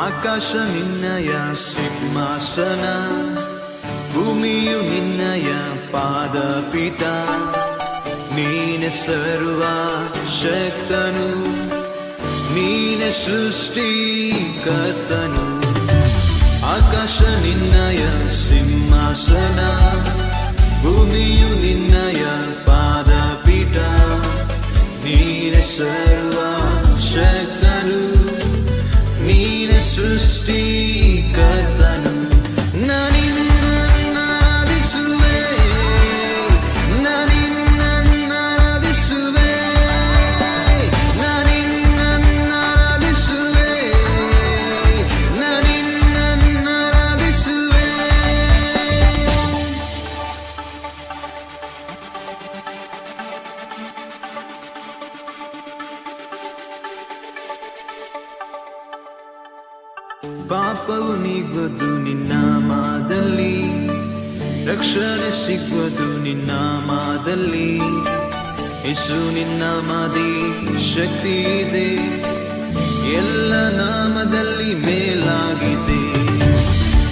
ಆಕಾಶ ನಿನ್ನಯ ಸಿಂಹಾಸನ, ಭೂಮಿಯು ನಿನ್ನಯ ಪಾದಪೀಠ. ನೀನೆ ಸರ್ವ ಶಕ್ತನು, ನೀನೆ ಸೃಷ್ಟಿಕರ್ತನು. ಆಕಾಶ ನಿನ್ನಯ ಸಿಂಹಾಸನ, ಭೂಮಿಯು ನಿನ್ನಯ ಪಾದಪೀಠ. ನೀನೆ ಸರ್ವ ಶಕ್ತನು, ನೀನೆ ಸೃಷ್ಟಿಕರ್ತನು. ನಾನಿನ್ನಾರಾಧಿಸುವೆ, ನಾನಿನ್ನಾರಾಧಿಸುವೆ, ನಾನಿನ್ನಾರಾಧಿಸುವೆ, ನಾನಿನ್ನಾರಾಧಿಸುವೆ. ಪಾಪವು ನೀಗುವುದು ನಿನ್ನ ನಾಮದಲ್ಲಿ, ರಕ್ಷಣೆ ಸಿಗುವುದು ನಿನ್ನ ನಾಮದಲ್ಲಿ. ಯೇಸು ನಿನ್ನ ನಾಮದಿ ಶಕ್ತಿ ಇದೆ, ಎಲ್ಲ ನಾಮದಲ್ಲಿ ಮೇಲಾಗಿದೆ.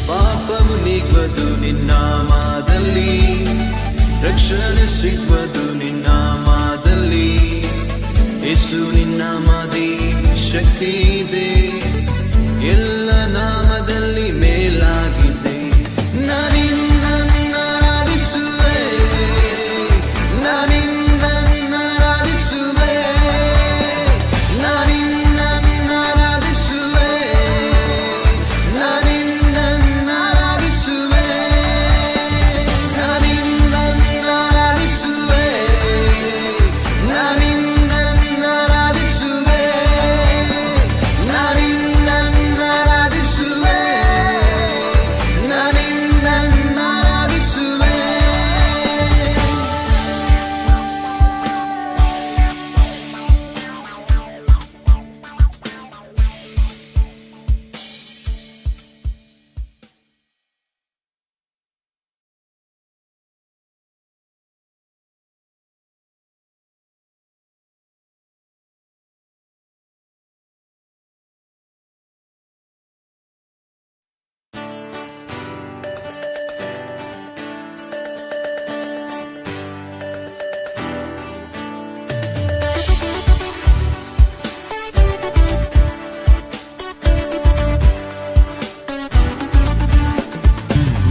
ಪಾಪವು ನೀಗುವುದು ನಿನ್ನ ನಾಮದಲ್ಲಿ, ರಕ್ಷಣೆ ಸಿಗುವುದು ನಿನ್ನ ನಾಮದಲ್ಲಿ. ಯೇಸು ನಿನ್ನ ನಾಮದಿ ಶಕ್ತಿ ಇದೆ, ಎಲ್ಲ ನಾಮದಲ್ಲಿ ಮೇಲಾಗಿದೆ. ನಾನಿನ್ನಾರಾಧಿಸುವೆ, ನಾನಿನ್ನಾರಾಧಿಸುವೆ, ನಾನಿನ್ನಾರಾಧಿಸುವೆ, ನಾನಿನ್ನಾರಾಧಿಸುವೆ, ನಾನಿನ್ನಾರಾಧಿಸುವೆ, ನಾನಿನ್ನಾರಾಧಿಸುವೆ, ನಾನಿನ್ನಾರಾಧಿಸುವೆ, ನಾನಿನ್ನಾರಾಧಿಸುವೆ.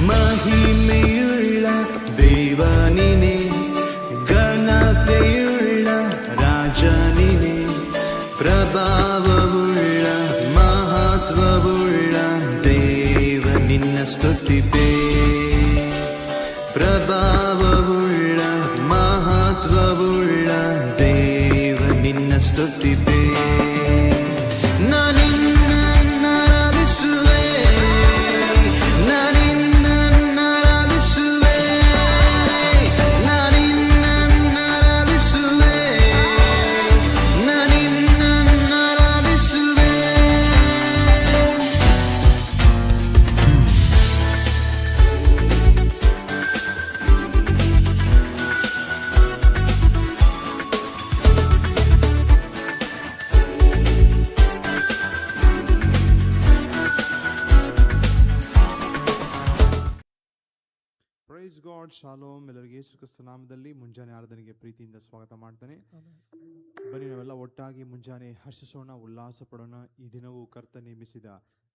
ಮಹಿಮೆಯುಳ್ಳ ದೇವನಿನೇ, ಘನತೆಯುಳ್ಳ ರಾಜನಿನೇ, ಪ್ರಭಾವವುಳ್ಳ ಮಹತ್ವವುಳ್ಳ ದೇವ ನಿನ್ನ ಸ್ತುತಿಪೇ. ಪ್ರಭಾವವುಳ್ಳ ಮಹತ್ವವುಳ್ಳ ದೇವ ನಿನ್ನ ಸ್ತುತಿಪೇ. ನಾನಿನ್ನಾರಾಧಿಸುವೆ, ನಾನಿನ್ನಾರಾಧಿಸುವೆ, ನಾನಿನ್ನಾರಾಧಿಸುವೆ, ನಾನಿನ್ನಾರಾಧಿಸುವೆ. ಪ್ರೈಸ್ ಗಾಡ್, ಶಾಲೋಮ್. ಎಲ್ಲರಿಗೆ ಯೇಸು ಕ್ರಿಸ್ತ ನಾಮದಲ್ಲಿ ಮುಂಜಾನೆ ಆರಾಧನೆಗೆ ಪ್ರೀತಿಯಿಂದ ಸ್ವಾಗತ ಮಾಡ್ತೇನೆ. ಬನ್ನಿ ನಾವೆಲ್ಲ ಒಟ್ಟಾಗಿ ಮುಂಜಾನೆ ಹರ್ಷಿಸೋಣ, ಉಲ್ಲಾಸ ಪಡೋಣ. ಈ ದಿನವೂ ಕರ್ತ ನೇಮಿಸಿದ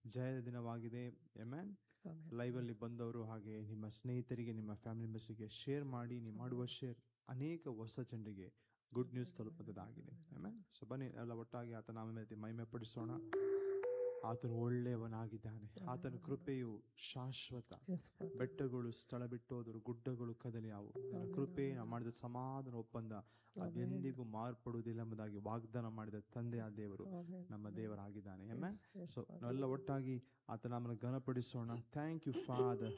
ಜಯದ ದಿನವಾಗಿದೆ. ಆಮೆನ್. ಲೈವ್ ಅಲ್ಲಿ ಬಂದವರು ಹಾಗೆ ನಿಮ್ಮ ಸ್ನೇಹಿತರಿಗೆ, ನಿಮ್ಮ ಫ್ಯಾಮಿಲಿ ಮೆಂಬರ್ಸ್ಗೆ ಶೇರ್ ಮಾಡಿ. ನೀವು ಮಾಡುವ ಶೇರ್ ಅನೇಕ ಹೊಸ ಜನರಿಗೆ ಗುಡ್ ನ್ಯೂಸ್ ತಲುಪುವುದಾಗಿದೆ. ಆಮೆನ್. ಸೊ ಬನ್ನಿ ಎಲ್ಲ ಒಟ್ಟಾಗಿ ಆತನ ನಾಮ ಮೇಲೆ ಮಹಿಮೆ ಪಡಿಸೋಣ. ಆತನು ಒಳ್ಳೆಯವನಾಗಿದ್ದಾನೆ, ಆತನ ಕೃಪೆಯು ಶಾಶ್ವತ. ಬೆಟ್ಟಗಳು ಸ್ಥಳ ಬಿಟ್ಟೋದರು, ಗುಡ್ಡಗಳು ಕದಲಿಯಾವು. ನನ್ನ ಕೃಪೆ ಮಾಡಿದ ಸಮಾಧಾನ ಒಪ್ಪಂದ ಅದೆಂದಿಗೂ ಮಾರ್ಪಡುವುದಿಲ್ಲ ಎಂಬುದಾಗಿ ವಾಗ್ದಾನ ಮಾಡಿದ ತಂದೆಯ ದೇವರು ನಮ್ಮ ದೇವರಾಗಿದ್ದಾನೆ. ಆಮೆನ್. ಸೊ ನಾವೆಲ್ಲ ಒಟ್ಟಾಗಿ ಆತನ ನಾಮವನ್ನು ಘನಪಡಿಸೋಣ. Thank you father.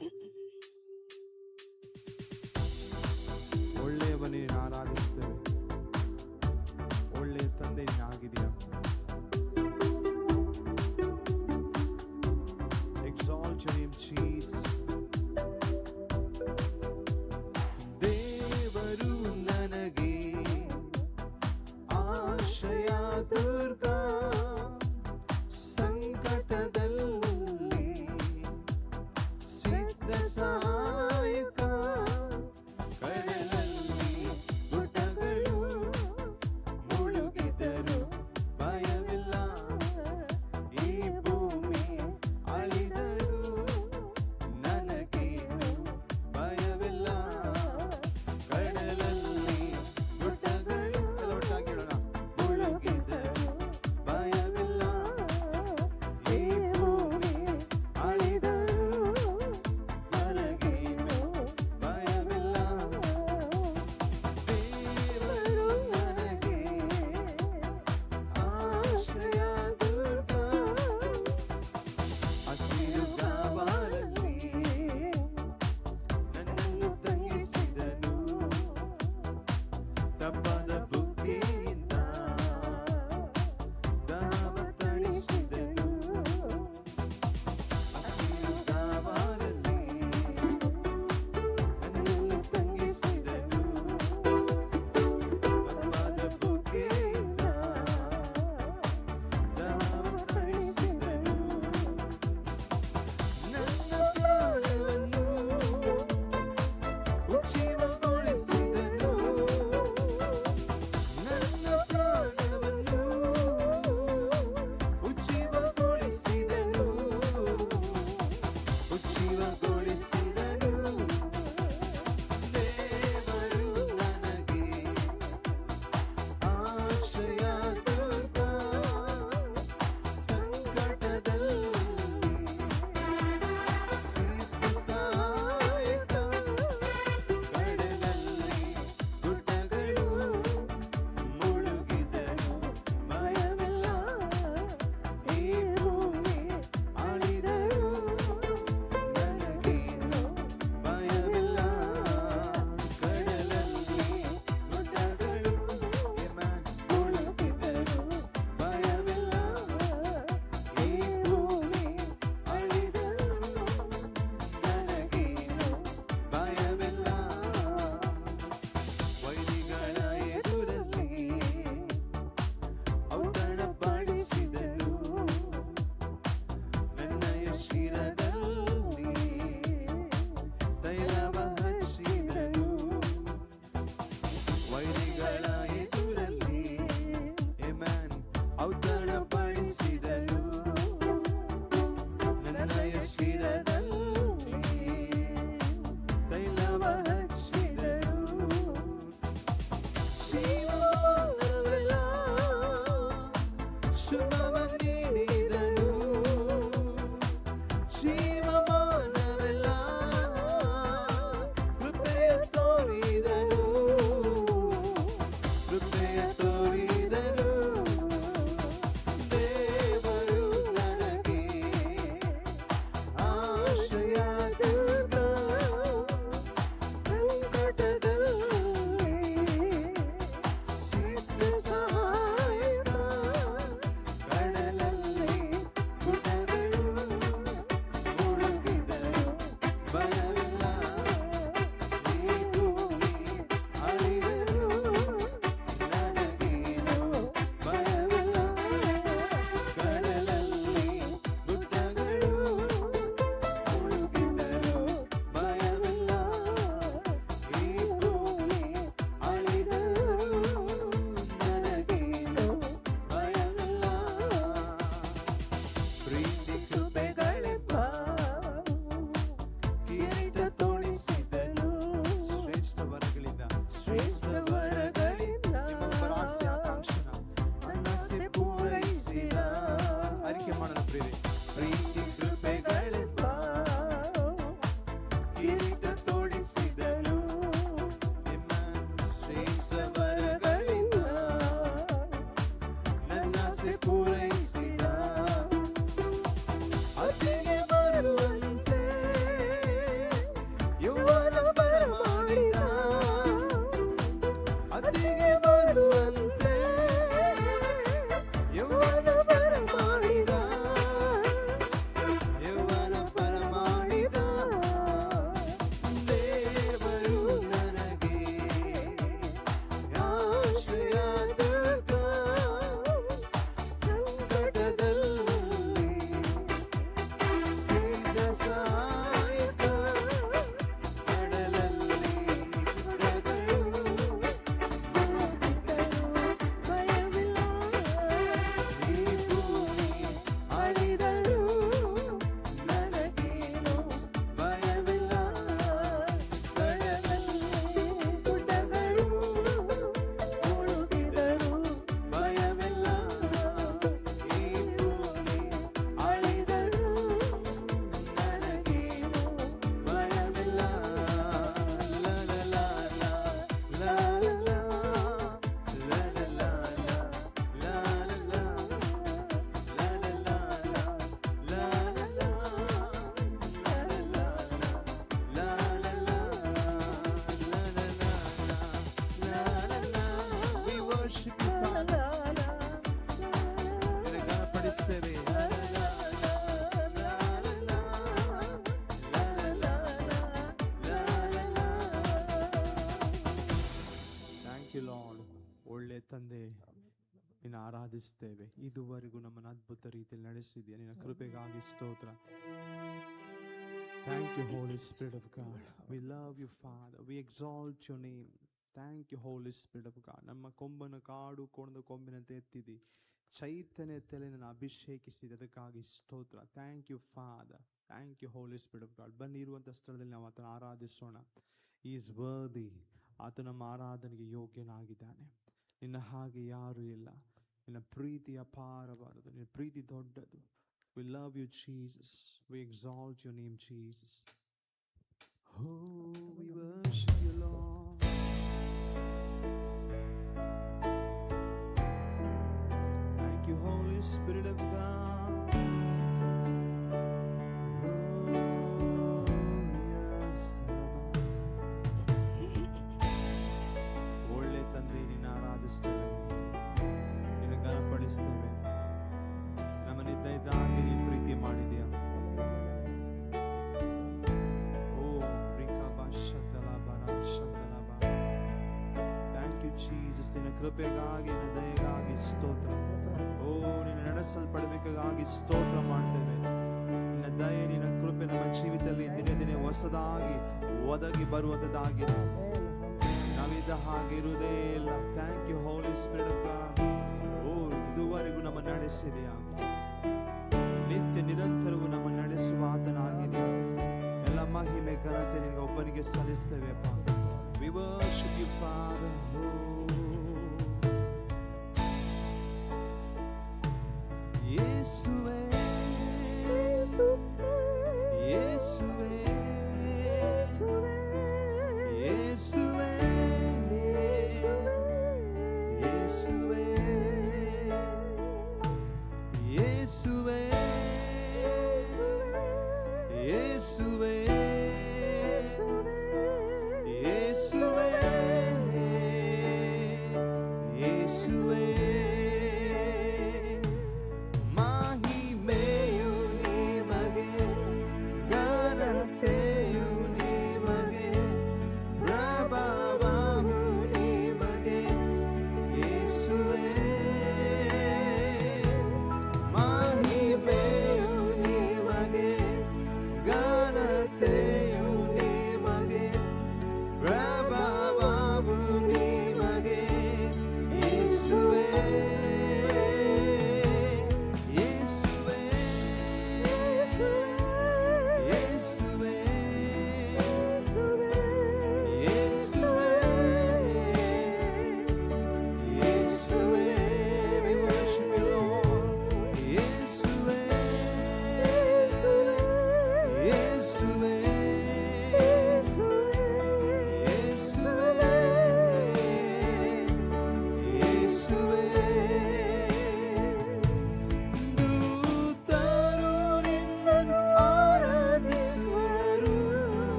ಒಳ್ಳೆಯವನೇ ಆರಾಧಿಸ್ತೇವೆ, ಒಳ್ಳೆಯ ತಂದೆ ಆಗಿದೆಯಾ. Exalt your name, Jesus. ದೇವರು ನನಗೆ ಆಶ್ರಯ ದುರ್ಗ, ಸಂಕಟದಲ್ಲಿ ಆಸೆ ಪೂರೈಸಿದ ಅತಿಗೆ ಬರುವಂತೆ ಯೌವನ ಬರಮಾಡಿದ ಅತಿಗೆ ಬರುವಂತೆ ಯೌವನ ಬರಮಾಡಿದ ಯೌವನ ಬರಮಾಡಿದ ದೇವರು ನನಗೆ ಆಶ್ರಯದುರ್ಗ ಸಂಕಟದಲ್ಲಿ ಸಿದ್ಧ ಸಹಾಯಕ ಕಡಲಲ್ಲಿ ಕಡಗಳು ಈ ಭೂಮಿ ಅಳಿದರೂ ನನಗೇನು ಭಯವಿಲ್ಲ ಕಡಲಲ್ಲಿ ಗುಡ್ಡಗಳು ಮುಳುಗಿದರೂ ಭಯವಿಲ್ಲ ಈ ಭೂಮಿ ಅಳಿದರೂ ನನಗೇನು ಭಯವಿಲ್ಲ ಲಾ ಲಾ We worship you, Father. ನಿನಗೆ ಘನಪಡಿಸ್ತೇವೆ. Thank you lord. ಒಳ್ಳೆ ತಂದೆ, ನಿನ್ನ ಆರಾಧಿಸ್ತೇವೆ. ಇದುವರೆಗೂ ನಮ್ಮನ್ನು ಅದ್ಭುತ ರೀತಿಯಲ್ಲಿ ನಡೆಸಿದ್ಯಾ. ನಿನ್ನ ಕೃಪೆಗಾಗಿ ಸ್ತೋತ್ರ. Thank you, Holy Spirit of God. We love you, Father. We exalt your name. Thank you, Holy Spirit of God. ನಮ್ಮ ಕೊಂಬನ ಕಾಡು ಕೋಣದ ಕೊಂಬಿನಂತೆ ಎತ್ತಿದಿ, ಚೈತನ್ಯ ತಲೆಯನ್ನು ಅಭಿಷೇಕಿಸಿದೆ, ಅದಕ್ಕಾಗಿ ಸ್ತೋತ್ರ. Thank you father. Thank you Holi spirit of God. ಬನ್ನಿ, ಇರುವಂಥ ಸ್ಥಳದಲ್ಲಿ ನಾವು ಆತನ ಆರಾಧಿಸೋಣ. Is worthy. ಆತ ನಮ್ಮ ಆರಾಧನೆಗೆ ಯೋಗ್ಯನಾಗಿದ್ದಾನೆ. ನಿನ್ನ ಹಾಗೆ ಯಾರೂ ಇಲ್ಲ. ನಿನ್ನ ಪ್ರೀತಿ ಅಪಾರವಾದದ್ದು, ನಿನ್ನ ಪ್ರೀತಿ ದೊಡ್ಡದು. We love you, Jesus. We exalt your name, Jesus. Oh, we worship you, Lord. Thank you, Holy Spirit of God. Oh, yes. ಒಳ್ಳೆ ತಂದೆ, ನಿನ್ನ ಆರಾಧಿಸ್ತೇವೆ, ನಿನ್ನ ಘನಪಡಿಸ್ತೇವೆ. ನಮ್ಮನಿದ್ದ ಇದ್ದಾಗೆ ನೀನು ಪ್ರೀತಿ ಮಾಡಿದ್ಯಾ. ಓ ಥ್ಯಾಂಕ್ ಯು ಜೀಸಸ್. ನಿನ್ನ ಕೃಪೆಗಾಗಿ, ನಿನ್ನ ದಯೆಗಾಗಿ ಸ್ತೋತ್ರ. ಓ ನಿನ್ನ ನಡೆಸಲ್ಪಡಬೇಕಾಗಿ ಸ್ತೋತ್ರ ಮಾಡ್ತೇವೆ. ನಿನ್ನ ದಯೆ, ನಿನ್ನ ಕೃಪೆ ನಮ್ಮ ಜೀವಿತದಲ್ಲಿ ದಿನೇ ದಿನೇ ಹೊಸದಾಗಿ ಒದಗಿ ಬರುವಂಥದ್ದಾಗಿದೆ. ನಾವಿದ್ದ ಹಾಗೆ ಇರುವುದೇ ಇಲ್ಲ. Thank you Holi spirit of God. ಓ ಇದುವರೆಗೂ ನಮ್ಮ ನಡೆಸಿದೆಯಾ. ನಿತ್ಯ ನಿರಂತರವೂ ನಮ್ಮ ನಡೆಸುವ ಆತನಾಗಿದೆ. ಎಲ್ಲ ಮಹಿಮೆ ಘನತೆ ನಿನಗೆ ಒಬ್ಬನಿಗೆ ಸಲ್ಲಿಸ್ತೇವೆ ಅಪ್ಪ. We worship you, Father. ಯೇಸುವೇ, ಯೇಸುವೇ, ಯೇಸುವೇ, ಯೇಸುವೇ, ಯೇಸುವೇ, ಯೇಸುವೇ, ಯೇಸುವೇ, ಯೇಸುವೇ, ಮಹಿಮೆಯ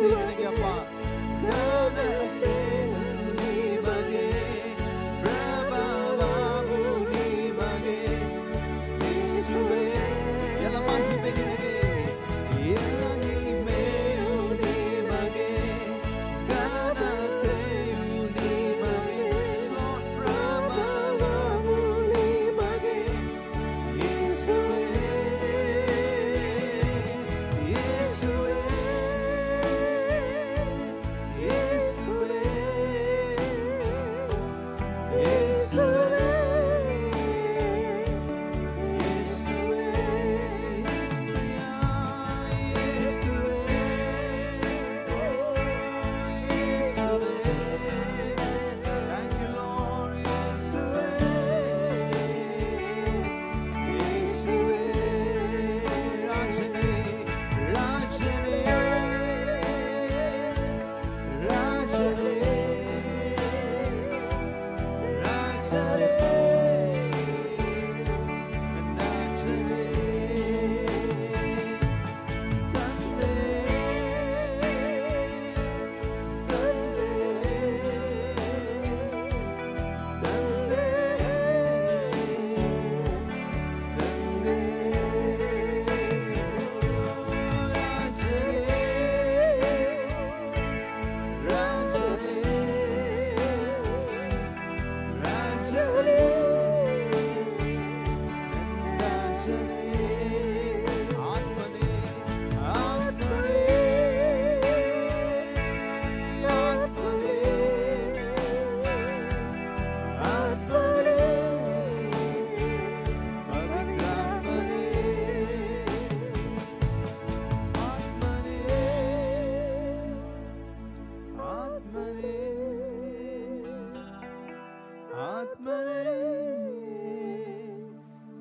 ಘನತೆ ನಿನಗೆ ಅಪ್ಪ, ಘನತೆ ನಿಮಗೆ, ಪ್ರಭಾವವು ನಿಮಗೆ ಯೇಸುವೇ. ಎಲ್ಲ ಮಹಿಮೆ ನಿನಗೆ, ಎಲ್ಲ ಮಹಿಮೆಯು ನಿಮಗೆ, ಘನತೆಯು ನಿಮಗೆ, ಪ್ರಭಾವವು ನಿಮಗೆ ಯೇಸುವೇ. ಯೇಸುವೇ, ಯೇಸುವೇ, ಯೇಸುವೇ,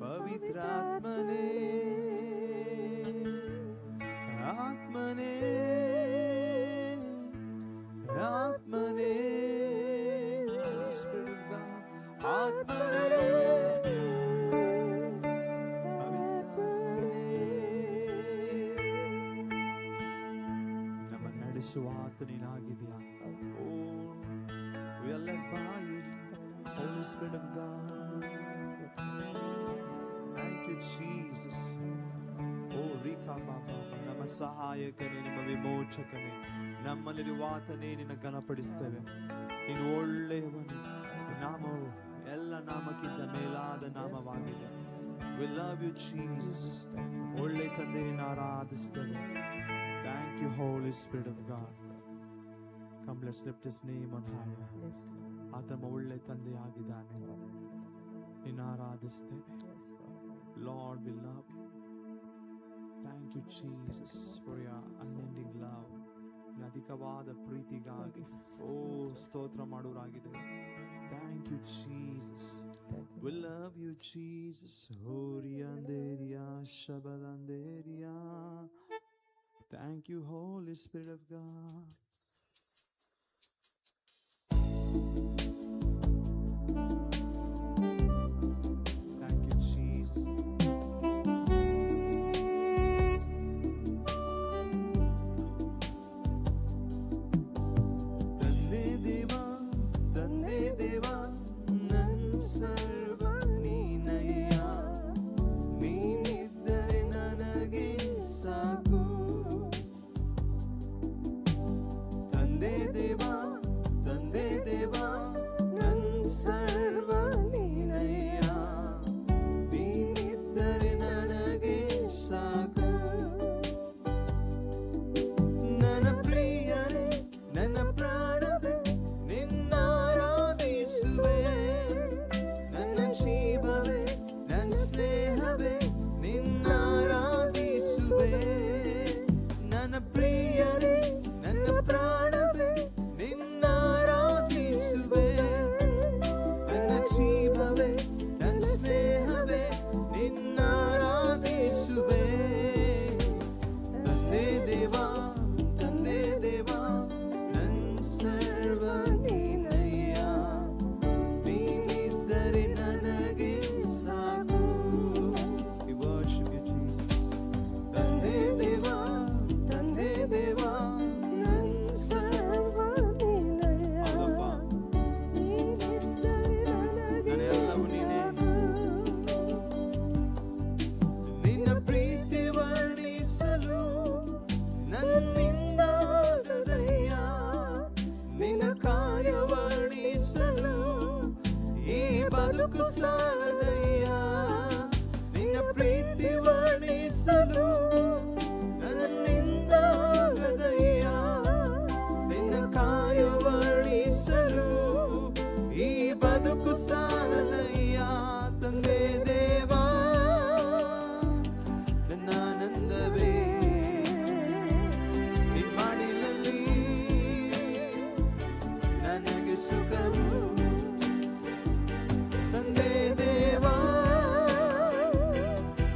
ಪವಿತ್ರಾತ್ಮನೇ, ಆತ್ಮನೇ, ಆತ್ಮನೇ, Spirit of God, ಆತ್ಮನೇ, ನಮ್ಮ ನಡೆಸುವ ಆತನೇನಾಗಿದೆಯಾ? Oh, we are led by you, Holy Spirit of God. Thank you, Jesus. Oh, Rika Baba, ನಮ್ಮ ಸಹಾಯಕನೇ, ನಿಮ್ಮ ವಿಮೋಚಕನೇ, ನಮ್ಮಲ್ಲಿರುವಾತನೇ ನಿನ್ನ ಘನಪಡಿಸ್ತೇವೆ. ನೀನು ಒಳ್ಳೆಯವನು, ನಾಮವು ಎಲ್ಲ ನಾಮಕ್ಕಿಂತ ಮೇಲಾದ ನಾಮವಾಗಿದೆ. We love you, Jesus. ಒಳ್ಳೆ ತಂದೆ ನಿನ್ನ ಆರಾಧಿಸ್ತೇವೆ. Thank you, Holy Spirit of God. Come, let's lift his name on higher. ಆತನ ಒಳ್ಳೆ ತಂದೆ ಆಗಿದ್ದಾನೆ. ನಿನ್ನ ಆರಾಧಿಸ್ತೇವೆ. Lord, we love you. Thank you, Jesus, for your unending love. ಅಧಿಕವಾದ ಪ್ರೀತಿಗಾಗಿ ಸ್ತೋತ್ರ ಮಾಡೋರಾಗಿದೆ. Thank you, Jesus. We love you, Jesus. Horianderia Shabalanderia. Thank you, Holy Spirit of God. Thank you, Jesus. Tanne deva, nan sarva neenayya, neeniddare nanage saaku. Tanne deva, nan sarva neenayya, neeniddare nanage saaku. Nana priyane, nana pranave, ನಿನ್ನಾರಾಧಿಸುವೆ. ನನ್ನ ಜೀವವೇ, ನನ್ನ ಸ್ನೇಹವೇ, ನಿನ್ನಾರಾಧಿಸುವೆ. ನನ್ನ ಪ್ರಿಯರೇ, ನನ್ನ ಪ್ರಾಣವೇ, ನಿನ್ನ ಬದುಕು ಸಾಲದಯ್ಯ, ನಿನ್ನ ಪ್ರೀತಿ ವರ್ಣಿಸಲು ನನ್ನಿಂದ ಆಗದಯ್ಯ, ನಿನ್ನ ಕಾರ್ಯ ವರ್ಣಿಸಲು ಈ ಬದುಕು ಸಾಲದಯ್ಯ. ತಂದೆ ದೇವಾ ನನ್ನ ಆನಂದವೇ ನಿಮ್ಮಡಿಲಲ್ಲಿ ನನಗೆ ಸುಖವು. ತಂದೆ ದೇವಾ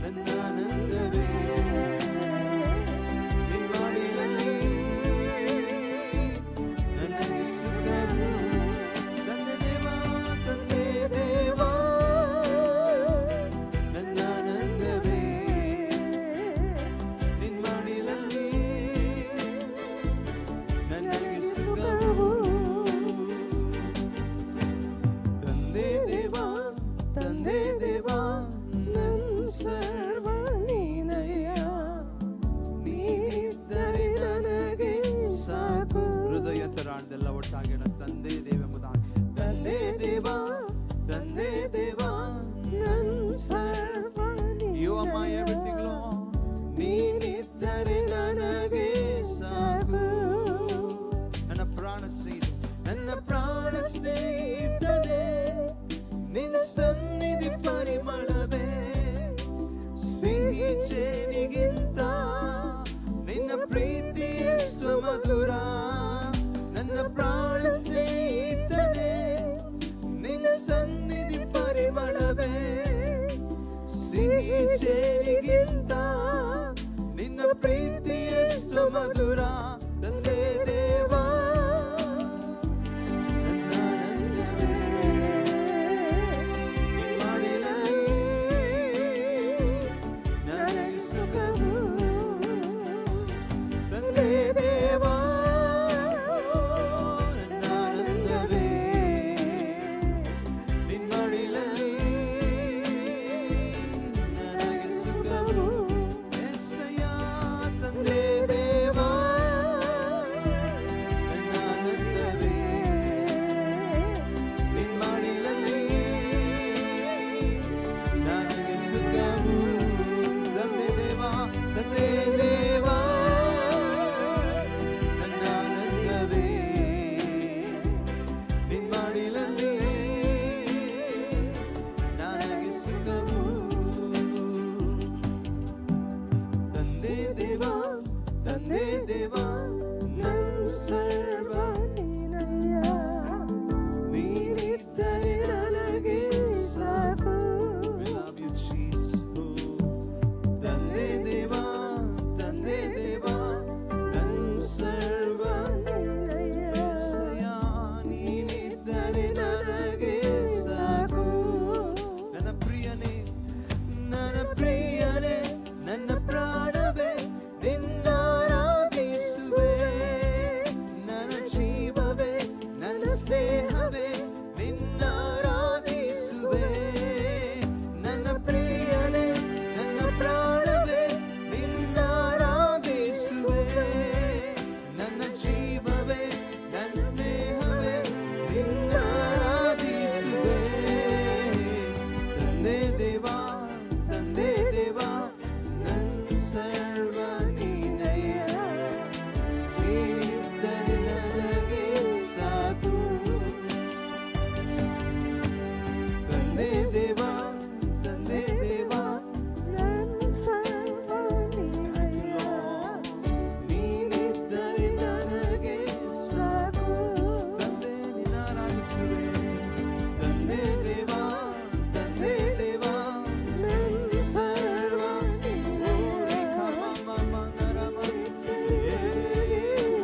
ನನ್ನ ಆನಂದವೇ ನಿಮ್ಮಡಿಲಲ್ಲಿ ನನಗೆ ಸುಖವು. ತಂದೆ ದೇವಾ ನನ್ನ ಆನಂದವೇ ನಿಮ್ಮಡಿಲಲ್ಲಿ ನನಗೆ ಸುಖವು. ತಂದೆ ದೇವಾ ನನ್ನ ಸರ್ವ ನೀನಯ್ಯ, ನೀನಿದ್ದರೆ ನನಗೆ ಸಾಕು. ಹೃದಯ ತರಾಣದೆಲ್ಲ ಒಟ್ಟಾಗಿ ತಂದೆ ದೇವೆಂಬುದಾಗಿ. ತಂದೆ ದೇವಾ ನನ್ನ ಸರ್ವ You are my everything, Lord. ನೀನಿದ್ದರೆ ನನಗೆ ಸಾಕು. ನನ್ನ ಪ್ರಾಣ ಸ್ನೇಹಿತನೇ ನಿನ್ನ ಸನ್ನಿಧಿ ಪರಿಮಳವೇ, ಸಿಹಿ ಜೇನಿಗಿಂತ ನಿನ್ನ ಪ್ರೀತಿ ಎಷ್ಟು ಮಧುರ. ನನ್ನ ಪ್ರಾಣ ಸ್ನೇಹಿತನೇ ನಿನ್ನ ಸನ್ನಿಧಿ ಪರಿಮಳವೇ, ಸಿಹಿ ಜೇನಿಗಿಂತ ನಿನ್ನ ಪ್ರೀತಿ ಎಷ್ಟು ಮಧುರ. ತಂದೆ ದೇವಾ ನನ್ನ ಆನಂದವೇ ನಿಮ್ಮಡಿಲಲ್ಲಿ ನನಗೆ ಸುಖವು. ತಂದೆ ದೇವಾ ನನ್ನ ಆನಂದವೇ ನಿಮ್ಮಡಿಲಲ್ಲಿ ನನಗೆ ಸುಖವು. ಎಸ್ಸಯ್ಯ ತಂದೆ ದೇವಾ ನನ್ನ ಆನಂದವೇ ನಿಮ್ಮಡಿಲಲ್ಲಿ ನನಗೆ ಸುಖವು. ತಂದೆ ದೇವಾ ನನ್ನ ಆನಂದವೇ ನಿಮ್ಮಡಿಲಲ್ಲಿ ನನಗೆ ಸುಖವು. ತಂದೆ ದೇವಾ ನನ್ನ ಸರ್ವ ನೀನಯ್ಯ, ನೀನಿದ್ದರೆ ನನಗೆ ಸಾಕು. We love you, Jesus. ತಂದೆ ದೇವಾ ನನ್ನ ಸರ್ವ ನೀನಯ್ಯ, ನೀನಿದ್ದರೆ ನನಗೆ ಸಾಕು. ನನ್ನ ಪ್ರಿಯನೇ ನನ್ನ ಪ್ರಾಣವೇ ನಿನ್ನಾರಾಧಿಸುವೆ. ನನ್ನ ಜೀವವೇ ನನ್ನ ಸ್ನೇಹವೇ ನಿನ್ನಾರಾಧಿಸುವೆ. ನನ್ನ ಪ್ರಿಯನೇ ನನ್ನ ಪ್ರಾಣವೇ ನಿನ್ನಾರಾಧಿಸುವೆ. ನನ್ನ ಜೀವವೇ ನನ್ನ ಸ್ನೇಹವೇ ನಿನ್ನಾರಾಧಿಸುವೆ. ತಂದೆ ದೇವಾ ನನ್ನ ಸರ್ವ ನೀನಯ್ಯ, ನೀನಿದ್ದರೆ ನನಗೆ ಸಾಕು. ತಂದೆ ದೇವಾ ನನ್ನ ಸರ್ವ ನೀನಯ್ಯ, ನೀನಿದ್ದರೆ ನನಗೆ ಸಾಕು. ತಂದೆ ನಿನ್ನ ಆರಾಧಿಸುವೆ. ತಂದೆ ದೇವಾ ನನ್ನ ಸರ್ವ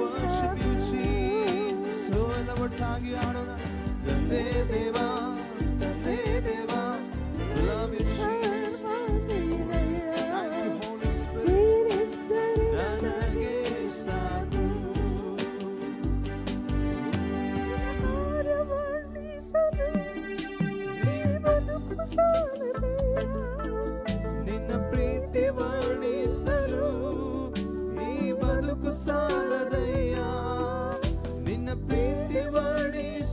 worship you, Jesus. ಎಲ್ಲ ಒಟ್ಟಾಗಿ ಆಡೋಣ. ತಂದೆ ದೇವಾ love you, Jesus. Thank you, Holy Spirit. ನನಗೆ ಸಾಕು. ನಿನ್ನ ಪ್ರೀತಿ ವರ್ಣಿಸಲು ಈ ಬದುಕು ಸಾಲದಯ್ಯ, ನಿನ್ನ ಪ್ರೀತಿ ವರ್ಣಿಸಲು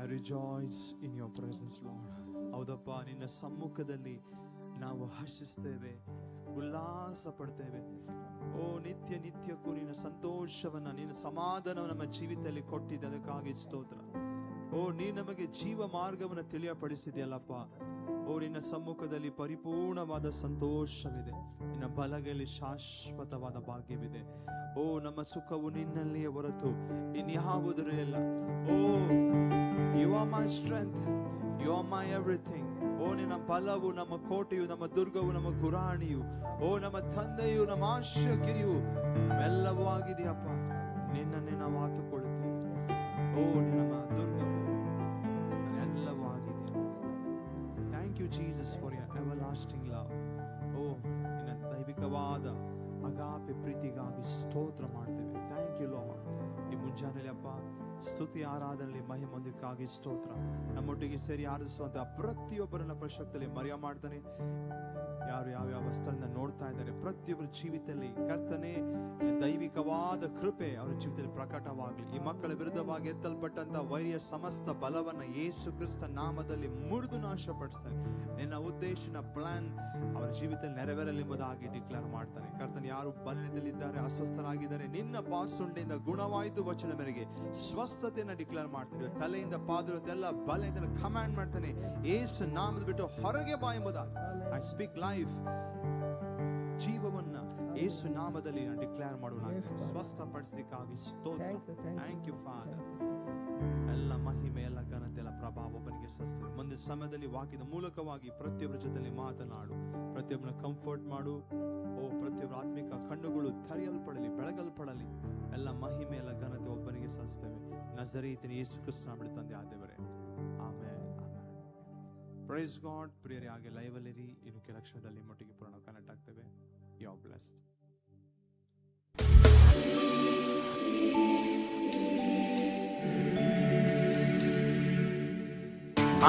I rejoice in your presence, Lord. ಹೌದಪ್ಪ, ನಿನ್ನ ಸಮ್ಮುಖದಲ್ಲಿ ನಾವು ಹರ್ಷಿಸ್ತೇವೆ, ಉಲ್ಲಾಸ ಪಡ್ತೇವೆ. ಓ ನಿತ್ಯ ನಿತ್ಯಕ್ಕೂ ನಿನ್ನ ಸಂತೋಷವನ್ನ, ನಿನ್ನ ಸಮಾಧಾನವನ್ನು ನಮ್ಮ ಜೀವಿತದಲ್ಲಿ ಕೊಟ್ಟಿದ್ದೆ, ಅದಕ್ಕಾಗಿ ಸ್ತೋತ್ರ. ಓ ನೀ ನಮಗೆ ಜೀವ ಮಾರ್ಗವನ್ನು ತಿಳಿಯಪಡಿಸಿದೆಯಲ್ಲಪ್ಪ. ಓ ನಿನ್ನ ಸಮ್ಮುಖದಲ್ಲಿ ಪರಿಪೂರ್ಣವಾದ ಸಂತೋಷವಿದೆ, ನಿನ್ನ ಬಲಗೈಯಲ್ಲಿ ಶಾಶ್ವತವಾದ ಭಾಗ್ಯವಿದೆ. ಓ ನಮ್ಮ ಸುಖವು ನಿನ್ನಲ್ಲಿಯೇ ಹೊರತು ಇನ್ಯಾವುದೂ ಇಲ್ಲ. Oh you are my strength, you are my everything. ಓ ನಿನ್ನ ಬಲವು ನಮ್ಮ ಕೋಟೆಯು, ನಮ್ಮ ದುರ್ಗವು, ನಮ್ಮ ಗುರಾಣಿಯು, ಓ ನಮ್ಮ ತಂದೆಯು, ನಮ್ಮ ಆಶ್ರಯಗಿರಿಯು ಎಲ್ಲವೂ ಆಗಿದೆಯಪ್ಪ. ನಿನ್ನನ್ನೇ ನಾವು ಆತುಕೊಳ್ಳುತ್ತೇವೆ. ಓ ನಮ್ಮ ದುರ್ಗವು ಎಲ್ಲವೂ ಆಗಿದೆ. Thank you Jesus for your everlasting love. ಓ ನಿನ್ನ ದೈವಿಕವಾದ ಅಗಾಪೆ ಪ್ರೀತಿಗಾಗಿ ಸ್ತೋತ್ರ ಮಾಡ್ತೇವೆ. Thank you Lord. ಈ ಮುಂಜಾನೆಯಲ್ಲಿ ಅಪ್ಪ ಸ್ತುತಿ ಆರಾಧನೆಯಲ್ಲಿ ಮಹಿಮೊಂದಕ್ಕಾಗಿ ಸ್ತೋತ್ರ. ನಮ್ಮೊಟ್ಟಿಗೆ ಸೇರಿ ಆರಾಧಿಸುವಂತಹ ಪ್ರತಿಯೊಬ್ಬರನ್ನ ಪ್ರಶಕ್ತಿಯಲ್ಲಿ ಮರೆಯ ಮಾಡ್ತಾನೆ. ಯಾರು ಯಾವ ಸ್ಥಳದಿಂದ ನೋಡ್ತಾ ಇದ್ದಾರೆ, ಪ್ರತಿಯೊಬ್ಬರ ಜೀವಿತದಲ್ಲಿ ಕರ್ತನೆ ದೈವಿಕವಾದ ಕೃಪೆ ಅವರ ಜೀವಿತದಲ್ಲಿ ಪ್ರಕಟವಾಗಲಿ. ಈ ಮಕ್ಕಳ ವಿರುದ್ಧವಾಗಿ ಎತ್ತಲ್ಪಟ್ಟಂತ ವೈರಿಯ ಸಮಸ್ತ ಬಲವನ್ನ ಯೇಸು ಕ್ರಿಸ್ತ ನಾಮದಲ್ಲಿ ಮುರಿದು ನಾಶಪಡಿಸ್ತಾನೆ. ನಿನ್ನ ಉದ್ದೇಶನ ಪ್ಲಾನ್ ಅವರ ಜೀವಿತದಲ್ಲಿ ನೆರವೇರಲಿ ಎಂಬುದಾಗಿ ಡಿಕ್ಲೇರ್ ಮಾಡ್ತಾನೆ. ಕರ್ತನೆ, ಯಾರು ಬಲದಲ್ಲಿದ್ದಾರೆ, ಅಸ್ವಸ್ಥರಾಗಿದ್ದಾರೆ, ನಿನ್ನ ಪಾಸುಂಡೆಯಿಂದ ಗುಣವಾಯಿತು ವಚನ ಮೇರೆಗೆ ಸ್ವಸ್ಥತೆಯನ್ನ ಡಿಕ್ಲೇರ್ ಮಾಡ್ತಾನೆ. ತಲೆಯಿಂದ ಪಾದದಿಂದ ಬಲದಿಂದ ಕಮಾಂಡ್ ಮಾಡ್ತಾನೆ, ಯೇಸು ನಾಮದ ಬಿಟ್ಟು ಹೊರಗೆ ಬಾ ಎಂಬುದಾಗಿ. ಐ ಸ್ಪೀಕ್ ಲೈಫ್, ಜೀವವನ್ನ ಯೇಸು ನಾಮದಲ್ಲಿ ನಾನು ಡಿಕ್ಲೇರ್ ಮಾಡೋಣ. ಸ್ವಸ್ಥಪಡಿಸಲಿಕ್ಕಾಗಿ ಸ್ತೋತ್ರ. Thank you father. ಎಲ್ಲ ಮಹಿಮೆ, ಎಲ್ಲ ಘನತೆ, ಎಲ್ಲ ಪ್ರಭಾವ ಒಬ್ಬನಿಗೆ ಸಲ್ಲಿಸ್ತೇವೆ. ಮುಂದಿನ ಸಮಯದಲ್ಲಿ ವಾಕ್ಯದ ಮೂಲಕವಾಗಿ ಪ್ರತಿಯೊಬ್ಬರ ಜೊತೆಲಿ ಮಾತನಾಡು, ಪ್ರತಿಯೊಬ್ಬನ ಕಂಫರ್ಟ್ ಮಾಡು. ಓ ಪ್ರತಿಯೊಬ್ಬರ ಆತ್ಮಿಕ ಕಣ್ಣುಗಳು ತೆರೆಯಲ್ಪಡಲಿ, ಬೆಳಗಲ್ಪಡಲಿ. ಎಲ್ಲ ಮಹಿಮೆ, ಎಲ್ಲ ಘನತೆ ಒಬ್ಬನಿಗೆ ಸಲ್ಲಿಸ್ತೇವೆ. ನಜರೇತಿನ ಯೇಸು ಕ್ರಿಸ್ತನ ಬಿಡು ತಂದೆ ಆದೇವರೇ, ಆಮೆನ್. Praise God. ಪ್ರಿಯರೇ, ಹಾಗೆ ಲೈವಲ್ಲಿರಿ. ಇನ್ನು ಕೆಲ ಕ್ಷಣದಲ್ಲಿ ಮಟ್ಟಿಗೆ ಪೂರ್ಣ ಕನೆಕ್ಟ್ ಆಗ್ತೇವೆ. You are blessed.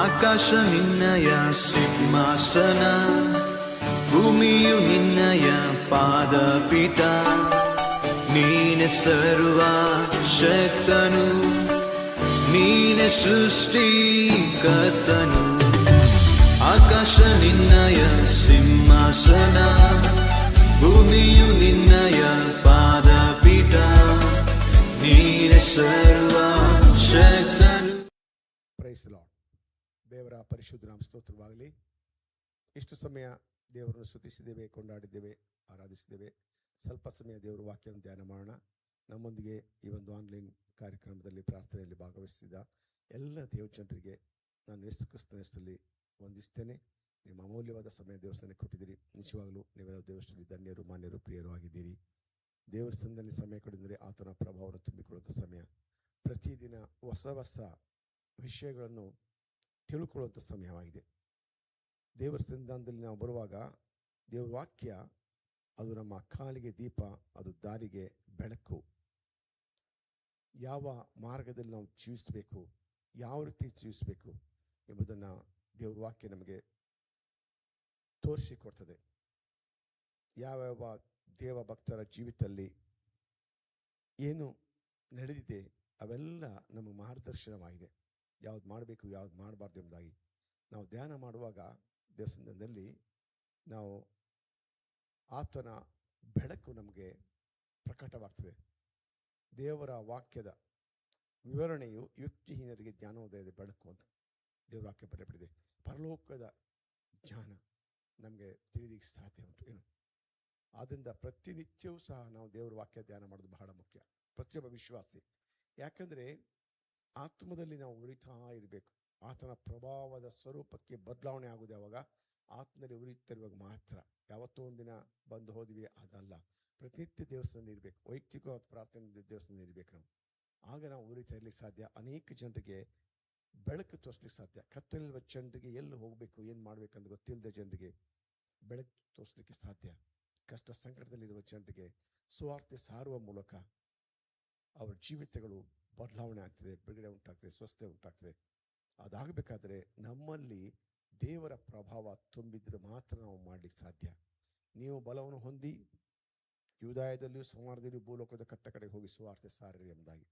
ಆಕಾಶ ನಿನ್ನಯ ಸಿಂಹಾಸನ, ಭೂಮಿಯು ನಿನ್ನಯ ಪಾದಪೀಠ. ನೀನೆ ಸರ್ವ ಶಕ್ತನು, ನೀನೆ ಸೃಷ್ಟಿಕರ್ತನು. ಆಕಾಶ ನಿನ್ನಯ ಸಿಂಹಾಸನ, ಭೂಮಿಯು ನಿನ್ನಯ ಪಾದಪೀಠ. ನೀನೆ ಸರ್ವ ಶಕ್ತನು. Price the lord. ದೇವರ ಪರಿಶುದ್ಧ ನಾಮ ಸ್ತೋತ್ರವಾಗಲಿ. ಇಷ್ಟು ಸಮಯ ದೇವರನ್ನು ಸ್ತುತಿಸಿದ್ದೇವೆ, ಕೊಂಡಾಡಿದ್ದೇವೆ, ಆರಾಧಿಸಿದ್ದೇವೆ. ಸ್ವಲ್ಪ ಸಮಯ ದೇವರ ವಾಕ್ಯವನ್ನು ಧ್ಯಾನ ಮಾಡೋಣ. ನಮ್ಮೊಂದಿಗೆ ಈ ಒಂದು ಆನ್ಲೈನ್ ಕಾರ್ಯಕ್ರಮದಲ್ಲಿ ಪ್ರಾರ್ಥನೆಯಲ್ಲಿ ಭಾಗವಹಿಸಿದ ಎಲ್ಲ ದೇವಜನರಿಗೆ ನಾನು ಯೇಸು ಕ್ರಿಸ್ತನ ಹೆಸರಲ್ಲಿ ವಂದಿಸ್ತೇನೆ. ನಿಮ್ಮ ಅಮೂಲ್ಯವಾದ ಸಮಯ ದೇವಸ್ಥಾನಕ್ಕೆ ಕೊಟ್ಟಿದ್ದೀರಿ. ನಿಜವಾಗಲೂ ನೀವೆಲ್ಲ ದೇವಸ್ಥಾನದಲ್ಲಿ ಧನ್ಯರು, ಮಾನ್ಯರು, ಪ್ರಿಯರು ಆಗಿದ್ದೀರಿ. ದೇವರ ಸಂದಲ್ಲಿ ಸಮಯ ಕೊಡಿದರೆ ಆತನ ಪ್ರಭಾವವನ್ನು ತುಂಬಿಕೊಳ್ಳುವಂಥ ಸಮಯ. ಪ್ರತಿದಿನ ಹೊಸ ಹೊಸ ವಿಷಯಗಳನ್ನು ತಿಳ್ಕೊಳ್ಳುವಂಥ ಸಮಯವಾಗಿದೆ. ದೇವರ ಸಂಧಾನದಲ್ಲಿ ನಾವು ಬರುವಾಗ ದೇವರ ವಾಕ್ಯ ಅದು ನಮ್ಮ ಕಾಲಿಗೆ ದೀಪ, ಅದು ದಾರಿಗೆ ಬೆಳಕು. ಯಾವ ಮಾರ್ಗದಲ್ಲಿ ನಾವು ಜೀವಿಸಬೇಕು, ಯಾವ ರೀತಿ ಜೀವಿಸಬೇಕು ಎಂಬುದನ್ನು ದೇವರ ವಾಕ್ಯ ನಮಗೆ ತೋರಿಸಿಕೊಡ್ತದೆ. ಯಾವ್ಯಾವ ದೇವ ಭಕ್ತರ ಜೀವಿತದಲ್ಲಿ ಏನು ನಡೆದಿದೆ ಅವೆಲ್ಲ ನಮಗೆ ಮಾರ್ಗದರ್ಶನವಾಗಿದೆ. ಯಾವ್ದು ಮಾಡಬೇಕು, ಯಾವ್ದು ಮಾಡಬಾರ್ದು ಎಂಬುದಾಗಿ ನಾವು ಧ್ಯಾನ ಮಾಡುವಾಗ ದೇವಸ್ಥಾನದಲ್ಲಿ ನಾವು ಆತನ ಬೆಳಕು ನಮಗೆ ಪ್ರಕಟವಾಗ್ತದೆ. ದೇವರ ವಾಕ್ಯದ ವಿವರಣೆಯು ಯುಕ್ತಿಹೀನರಿಗೆ ಜ್ಞಾನೋದಯದ ಬೆಳಕು ಅಂತ ದೇವರ ವಾಕ್ಯ ಬರೆಯಪಟ್ಟಿದೆ. ಪರಲೋಕದ ಜ್ಞಾನ ನಮಗೆ ತಿಳಿಲಿಕ್ಕೆ ಸಾಧ್ಯ ಉಂಟು ಏನು. ಆದ್ದರಿಂದ ಪ್ರತಿನಿತ್ಯವೂ ಸಹ ನಾವು ದೇವರ ವಾಕ್ಯ ಧ್ಯಾನ ಮಾಡೋದು ಬಹಳ ಮುಖ್ಯ, ಪ್ರತಿಯೊಬ್ಬ ವಿಶ್ವಾಸಿ. ಯಾಕಂದರೆ ಆತ್ಮದಲ್ಲಿ ನಾವು ಉರಿತಾ ಇರಬೇಕು. ಆತನ ಪ್ರಭಾವದ ಸ್ವರೂಪಕ್ಕೆ ಬದಲಾವಣೆ ಆಗೋದು ಯಾವಾಗ? ಆತ್ಮದಲ್ಲಿ ಉರಿತಿರುವಾಗ ಮಾತ್ರ. ಯಾವತ್ತೋ ಒಂದಿನ ಬಂದು ಹೋದ್ವಿ ಅದಲ್ಲ, ಪ್ರತಿನಿತ್ಯ ದೇವಸ್ಥಾನದಲ್ಲಿ ಇರಬೇಕು. ವೈಯಕ್ತಿಕವಾದ ಪ್ರಾರ್ಥನೆ ದೇವಸ್ಥಾನದಲ್ಲಿ ಇರಬೇಕು ನಾವು. ಆಗ ನಾವು ಉರಿತಾ ಇರಲಿಕ್ಕೆ ಸಾಧ್ಯ. ಅನೇಕ ಜನರಿಗೆ ಬೆಳಕು ತೋರಿಸ್ಲಿಕ್ಕೆ ಸಾಧ್ಯ. ಕತ್ತಲಿರುವ ಜನರಿಗೆ ಎಲ್ಲಿ ಹೋಗಬೇಕು, ಏನು ಮಾಡಬೇಕಂತ ಗೊತ್ತಿಲ್ಲದ ಜನರಿಗೆ ಬೆಳಕು ತೋರಿಸ್ಲಿಕ್ಕೆ ಸಾಧ್ಯ. ಕಷ್ಟ ಸಂಕಟದಲ್ಲಿರುವ ಜನರಿಗೆ ಸುವಾರ್ತೆ ಸಾರುವ ಮೂಲಕ ಅವರ ಜೀವಿತಗಳು ಬದಲಾವಣೆ ಆಗ್ತದೆ, ಬಿಡುಗಡೆ ಉಂಟಾಗ್ತದೆ, ಸ್ವಸ್ಥತೆ ಉಂಟಾಗ್ತದೆ. ಅದಾಗಬೇಕಾದ್ರೆ ನಮ್ಮಲ್ಲಿ ದೇವರ ಪ್ರಭಾವ ತುಂಬಿದ್ರೆ ಮಾತ್ರ ನಾವು ಮಾಡಲಿಕ್ಕೆ ಸಾಧ್ಯ. ನೀವು ಬಲವನ್ನು ಹೊಂದಿ ಯೂದಾಯದಲ್ಲಿಯೂ ಸಮಾರ್ಯದಲ್ಲಿಯೂ ಭೂಲೋಕದ ಕಟ್ಟ ಕಡೆಗೆ ಹೋಗಿ ಸುವಾರ್ತೆ ಸಾರ್ರಿ ಎಂಬುದಾಗಿ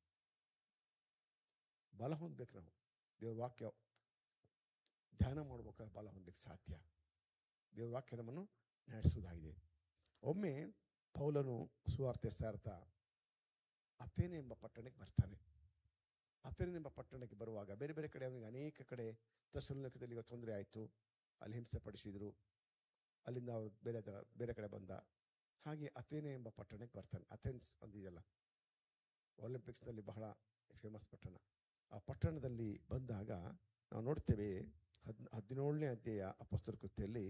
ಬಲ ಹೊಂದಬೇಕು ನಾವು. ದೇವ್ರ ವಾಕ್ಯ ಧ್ಯಾನ ಮಾಡ್ಬೇಕಾದ್ರೆ ಬಲ ಹೊಂದಲಿಕ್ಕೆ ಸಾಧ್ಯ. ದೇವ್ರ ವಾಕ್ಯ ನಮ್ಮನ್ನು ನಡೆಸುವುದಾಗಿದೆ. ಒಮ್ಮೆ ಪೌಲನು ಸುವಾರ್ತೆ ಸಾರ್ತಾ ಅಥೇನೆ ಎಂಬ ಪಟ್ಟಣಕ್ಕೆ ಬರ್ತಾನೆ. ಅಥೇನೆ ಎಂಬ ಪಟ್ಟಣಕ್ಕೆ ಬರುವಾಗ ಬೇರೆ ಬೇರೆ ಕಡೆ ಅವನಿಗೆ ಅನೇಕ ಕಡೆ ಥೆಸಲೋನಿಕದಲ್ಲಿ ತೊಂದರೆ ಆಯಿತು, ಅಲ್ಲಿ ಹಿಂಸೆ ಪಡಿಸಿದರು, ಅಲ್ಲಿಂದ ಅವರು ಬೇರೆ ಕಡೆ ಬಂದ. ಹಾಗೆ ಅಥೇನೆ ಎಂಬ ಪಟ್ಟಣಕ್ಕೆ ಬರ್ತಾನೆ. ಅಥೆನ್ಸ್ ಅಂದಿದೆಯಲ್ಲ, ಒಲಿಂಪಿಕ್ಸ್ನಲ್ಲಿ ಬಹಳ ಫೇಮಸ್ ಪಟ್ಟಣ. ಆ ಪಟ್ಟಣದಲ್ಲಿ ಬಂದಾಗ ನಾವು ನೋಡ್ತೇವೆ 17ನೇ ಅಧ್ಯಾಯ ಅಪೊಸ್ತಲರ ಕೃತ್ಯದಲ್ಲಿ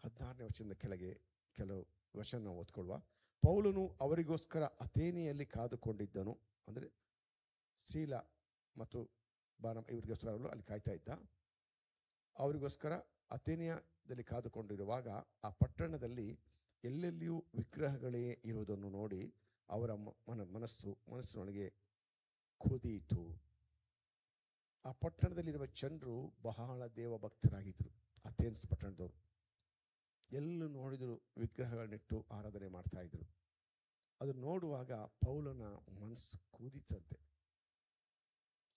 16ನೇ ವಚನದ ಕೆಳಗೆ ಕೆಲವು ವಚನ ನಾವು ಓದ್ಕೊಳ್ಳುವ. ಪೌಲನು ಅವರಿಗೋಸ್ಕರ ಅಥೇನೆಯಲ್ಲಿ ಕಾದುಕೊಂಡಿದ್ದನು. ಅಂದರೆ ಶೀಲ ಮತ್ತು ಇವರಿಗೋಸ್ಕರ ಅಲ್ಲಿ ಕಾಯ್ತಾ ಇದ್ದ. ಅವರಿಗೋಸ್ಕರ ಅಥೇನೆಯದಲ್ಲಿ ಕಾದುಕೊಂಡಿರುವಾಗ ಆ ಪಟ್ಟಣದಲ್ಲಿ ಎಲ್ಲೆಲ್ಲಿಯೂ ವಿಗ್ರಹಗಳೇ ಇರುವುದನ್ನು ನೋಡಿ ಅವರ ಮನಸ್ಸಿನೊಳಗೆ ಕುದಿಯಿತು. ಆ ಪಟ್ಟಣದಲ್ಲಿರುವ ಜನರು ಬಹಳ ದೇವಭಕ್ತರಾಗಿದ್ದರು. ಅಥೇನ್ಸ್ ಪಟ್ಟಣದವರು ಎಲ್ಲೂ ನೋಡಿದ್ರು ವಿಗ್ರಹಗಳನ್ನಿಟ್ಟು ಆರಾಧನೆ ಮಾಡ್ತಾ ಇದ್ರು. ಅದು ನೋಡುವಾಗ ಪೌಲನ ಮನಸ್ಸು ಕೂದಿತಂತೆ.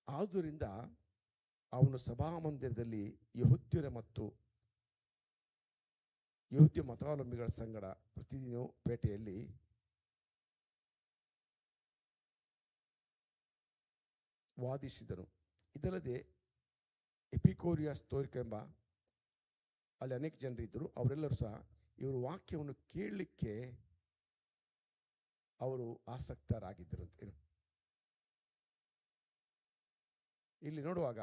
ಆದುದರಿಂದ ಅವನು ಸಭಾಮಂದಿರದಲ್ಲಿ ಯಹೂದ್ಯರ ಮತ್ತು ಯಹೂದ್ಯ ಮತಾವಲಂಬಿಗಳ ಸಂಗಡ ಪ್ರತಿದಿನವೂ ಪೇಟೆಯಲ್ಲಿ ವಾದಿಸಿದನು. ಇದಲ್ಲದೆ ಎಪಿಕೋರಿಯಸ್ ಎಂಬ ಅಲ್ಲಿ ಅನೇಕ ಜನರಿದ್ದರು. ಅವರೆಲ್ಲರೂ ಸಹ ಇವರು ವಾಕ್ಯವನ್ನು ಕೇಳಲಿಕ್ಕೆ ಅವರು ಆಸಕ್ತರಾಗಿದ್ದರಂತೆ. ಇಲ್ಲಿ ನೋಡುವಾಗ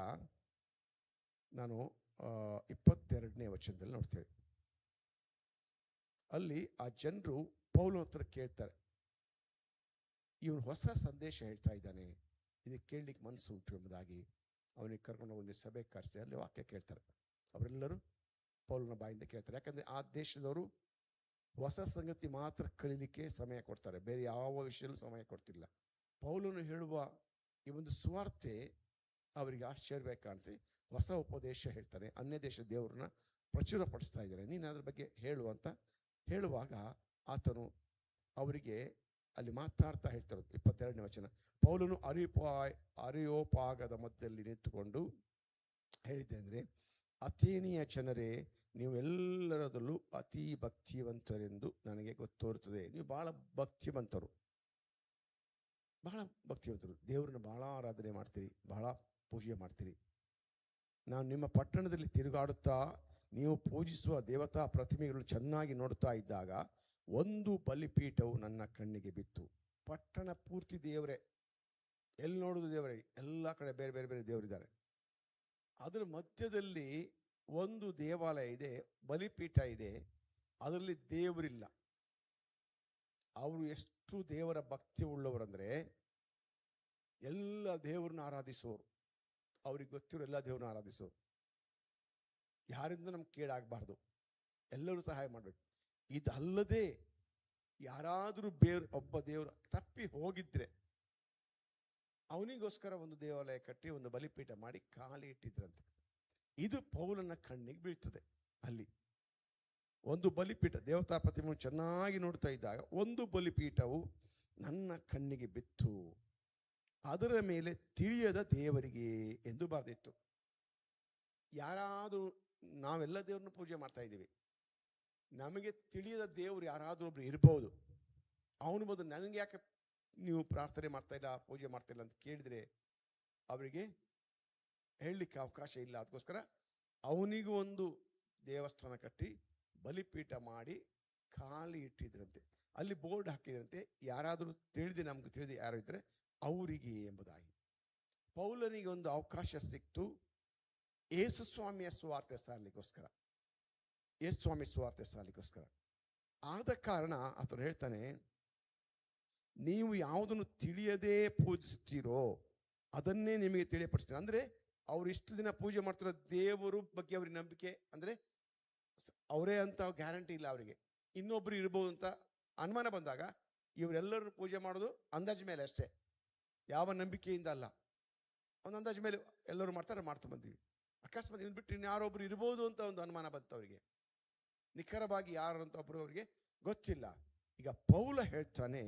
ನಾನು 22ನೇ ವಚನದಲ್ಲಿ ನೋಡ್ತೇವೆ. ಅಲ್ಲಿ ಆ ಜನರು ಪೌಲನ ಹತ್ರ ಕೇಳ್ತಾರೆ, ಇವನು ಹೊಸ ಸಂದೇಶ ಹೇಳ್ತಾ ಇದ್ದಾನೆ, ಇದಕ್ಕೆ ಕೇಳಲಿಕ್ಕೆ ಮನಸ್ಸು ಉಂಟು ಎಂಬುದಾಗಿ ಅವನಿಗೆ ಕರ್ಕೊಂಡು ಒಂದು ಸಭೆ ಕರೆಸಿ ಅಲ್ಲಿ ವಾಕ್ಯ ಕೇಳ್ತಾರೆ. ಅವರೆಲ್ಲರೂ ಪೌಲನ ಬಾಯಿಂದ ಕೇಳ್ತಾರೆ. ಯಾಕಂದರೆ ಆ ದೇಶದವರು ಹೊಸ ಸಂಗತಿ ಮಾತ್ರ ಕಲೀಲಿಕ್ಕೆ ಸಮಯ ಕೊಡ್ತಾರೆ, ಬೇರೆ ಯಾವ ವಿಷಯಲ್ಲೂ ಸಮಯ ಕೊಡ್ತಿಲ್ಲ. ಪೌಲನು ಹೇಳುವ ಈ ಒಂದು ಸುವಾರ್ತೆ ಅವರಿಗೆ ಆಶ್ಚರ್ಯವಾಗಿ ಕಾಣ್ತೀವಿ. ಹೊಸ ಉಪದೇಶ ಹೇಳ್ತಾನೆ, ಅನ್ಯ ದೇಶ ದೇವರನ್ನ ಪ್ರಚುರಪಡಿಸ್ತಾ ಇದ್ದಾರೆ, ನೀನು ಅದ್ರ ಬಗ್ಗೆ ಹೇಳುವಂತ ಹೇಳುವಾಗ ಆತನು ಅವರಿಗೆ ಅಲ್ಲಿ ಮಾತಾಡ್ತಾ ಹೇಳ್ತಾರೆ. 22ನೇ ವಚನ. ಪೌಲನು ಅರಿಯೋಪಾಗದ ಮಧ್ಯದಲ್ಲಿ ನಿಂತುಕೊಂಡು ಹೇಳಿದ್ದೆ ಅಂದರೆ, ಅಥೇನಿಯ ಜನರೇ, ನೀವು ಎಲ್ಲರದಲ್ಲೂ ಅತಿ ಭಕ್ತಿವಂತರೆಂದು ನನಗೆ ಗೊತ್ತೋರುತ್ತದೆ. ನೀವು ಬಹಳ ಭಕ್ತಿವಂತರು, ಬಹಳ ಭಕ್ತಿವಂತರು, ದೇವರನ್ನ ಬಹಳ ಆರಾಧನೆ ಮಾಡ್ತೀರಿ, ಬಹಳ ಪೂಜೆ ಮಾಡ್ತೀರಿ. ನಾನು ನಿಮ್ಮ ಪಟ್ಟಣದಲ್ಲಿ ತಿರುಗಾಡುತ್ತಾ ನೀವು ಪೂಜಿಸುವ ದೇವತಾ ಪ್ರತಿಮೆಗಳು ಚೆನ್ನಾಗಿ ನೋಡುತ್ತಾ ಇದ್ದಾಗ ಒಂದು ಬಲಿಪೀಠವು ನನ್ನ ಕಣ್ಣಿಗೆ ಬಿತ್ತು. ಪಟ್ಟಣ ಪೂರ್ತಿ ದೇವರೇ, ಎಲ್ಲಿ ನೋಡುವುದು ದೇವರೇ, ಎಲ್ಲ ಕಡೆ ಬೇರೆ ಬೇರೆ ಬೇರೆ ದೇವರಿದ್ದಾರೆ. ಅದರ ಮಧ್ಯದಲ್ಲಿ ಒಂದು ದೇವಾಲಯ ಇದೆ, ಬಲಿಪೀಠ ಇದೆ, ಅದರಲ್ಲಿ ದೇವರಿಲ್ಲ. ಅವರು ಎಷ್ಟು ದೇವರ ಭಕ್ತಿ ಉಳ್ಳವರಂದ್ರೆ ಎಲ್ಲ ದೇವರನ್ನ ಆರಾಧಿಸೋರು, ಅವ್ರಿಗೆ ಗೊತ್ತಿರೋ ಎಲ್ಲ ದೇವ್ರನ್ನ ಆರಾಧಿಸೋರು. ಯಾರಿಂದ ನಮ್ಗೆ ಕೇಡಾಗಬಾರ್ದು, ಎಲ್ಲರೂ ಸಹಾಯ ಮಾಡಬೇಕು. ಇದಲ್ಲದೆ ಯಾರಾದರೂ ಒಬ್ಬ ದೇವರು ತಪ್ಪಿ ಹೋಗಿದ್ರೆ ಅವನಿಗೋಸ್ಕರ ಒಂದು ದೇವಾಲಯ ಕಟ್ಟಿ ಒಂದು ಬಲಿಪೀಠ ಮಾಡಿ ಖಾಲಿ ಇಟ್ಟಿದ್ರಂತೆ. ಇದು ಪೌಲನ ಕಣ್ಣಿಗೆ ಬೀಳ್ತದೆ. ಅಲ್ಲಿ ಒಂದು ಬಲಿಪೀಠ, ದೇವತಾ ಪ್ರತಿಮೆ ಚೆನ್ನಾಗಿ ನೋಡ್ತಾ ಇದ್ದಾಗ ಒಂದು ಬಲಿಪೀಠವು ನನ್ನ ಕಣ್ಣಿಗೆ ಬಿತ್ತು, ಅದರ ಮೇಲೆ ತಿಳಿಯದ ದೇವರಿಗೆ ಎಂದು ಬರೆದಿತ್ತು. ಯಾರಾದರೂ, ನಾವೆಲ್ಲ ದೇವ್ರನ್ನ ಪೂಜೆ ಮಾಡ್ತಾ ಇದ್ದೀವಿ, ನಮಗೆ ತಿಳಿಯದ ದೇವರು ಯಾರಾದರೂ ಒಬ್ರು ಇರ್ಬೋದು. ಅವನು ಬಂದು ನನಗೆ ಯಾಕೆ ನೀವು ಪ್ರಾರ್ಥನೆ ಮಾಡ್ತಾ ಇಲ್ಲ, ಪೂಜೆ ಮಾಡ್ತಾ ಇಲ್ಲ ಅಂತ ಕೇಳಿದ್ರೆ ಅವರಿಗೆ ಹೇಳಲಿಕ್ಕೆ ಅವಕಾಶ ಇಲ್ಲ. ಅದಕ್ಕೋಸ್ಕರ ಅವನಿಗೂ ಒಂದು ದೇವಸ್ಥಾನ ಕಟ್ಟಿ ಬಲಿಪೀಠ ಮಾಡಿ ಖಾಲಿ ಇಟ್ಟಿದ್ರಂತೆ. ಅಲ್ಲಿ ಬೋರ್ಡ್ ಹಾಕಿದ್ರಂತೆ, ಯಾರಾದರೂ ತಿಳಿದು, ನಮ್ಗೆ ತಿಳಿದು ಯಾರು ಇದ್ರೆ ಅವರಿಗೆ ಎಂಬುದಾಗಿ. ಪೌಲನಿಗೆ ಒಂದು ಅವಕಾಶ ಸಿಕ್ತು ಯೇಸುಸ್ವಾಮಿಯ ಸುವಾರ್ತೆ ಸಾರಲಿಕ್ಕೋಸ್ಕರ, ಯೇಸುಸ್ವಾಮಿ ಸುವಾರ್ತೆ ಸಾರಲಿಕ್ಕೋಸ್ಕರ. ಆದ ಕಾರಣ ಆತನು ಹೇಳ್ತಾನೆ, ನೀವು ಯಾವುದನ್ನು ತಿಳಿಯದೇ ಪೂಜಿಸುತ್ತೀರೋ ಅದನ್ನೇ ನಿಮಗೆ ತಿಳಿಯಪಡಿಸ್ತೀನಿ. ಅಂದರೆ ಅವ್ರು ಇಷ್ಟು ದಿನ ಪೂಜೆ ಮಾಡ್ತಿರೋ ದೇವರು ಬಗ್ಗೆ ಅವ್ರಿಗೆ ನಂಬಿಕೆ, ಅಂದರೆ ಅವರೇ ಅಂತ ಗ್ಯಾರಂಟಿ ಇಲ್ಲ ಅವರಿಗೆ, ಇನ್ನೊಬ್ರು ಇರ್ಬೋದು ಅಂತ ಅನುಮಾನ ಬಂದಾಗ ಇವರೆಲ್ಲರೂ ಪೂಜೆ ಮಾಡೋದು ಅಂದಾಜು ಮೇಲೆ ಅಷ್ಟೇ, ಯಾವ ನಂಬಿಕೆಯಿಂದ ಅಲ್ಲ. ಒಂದು ಅಂದಾಜು ಮೇಲೆ ಎಲ್ಲರೂ ಮಾಡ್ತಾರೆ, ಮಾಡ್ತಾ ಬಂದೀವಿ. ಅಕಸ್ಮಾತ್ ಇವ್ನು ಬಿಟ್ಟು ಇನ್ಯಾರೊಬ್ರು ಇರ್ಬೋದು ಅಂತ ಒಂದು ಅನುಮಾನ ಬಂತು ಅವರಿಗೆ, ನಿಖರವಾಗಿ ಯಾರು ಅಂತ ಒಬ್ಬರು ಅವರಿಗೆ ಗೊತ್ತಿಲ್ಲ. ಈಗ ಪೌಲ ಹೇಳ್ತಾನೆ,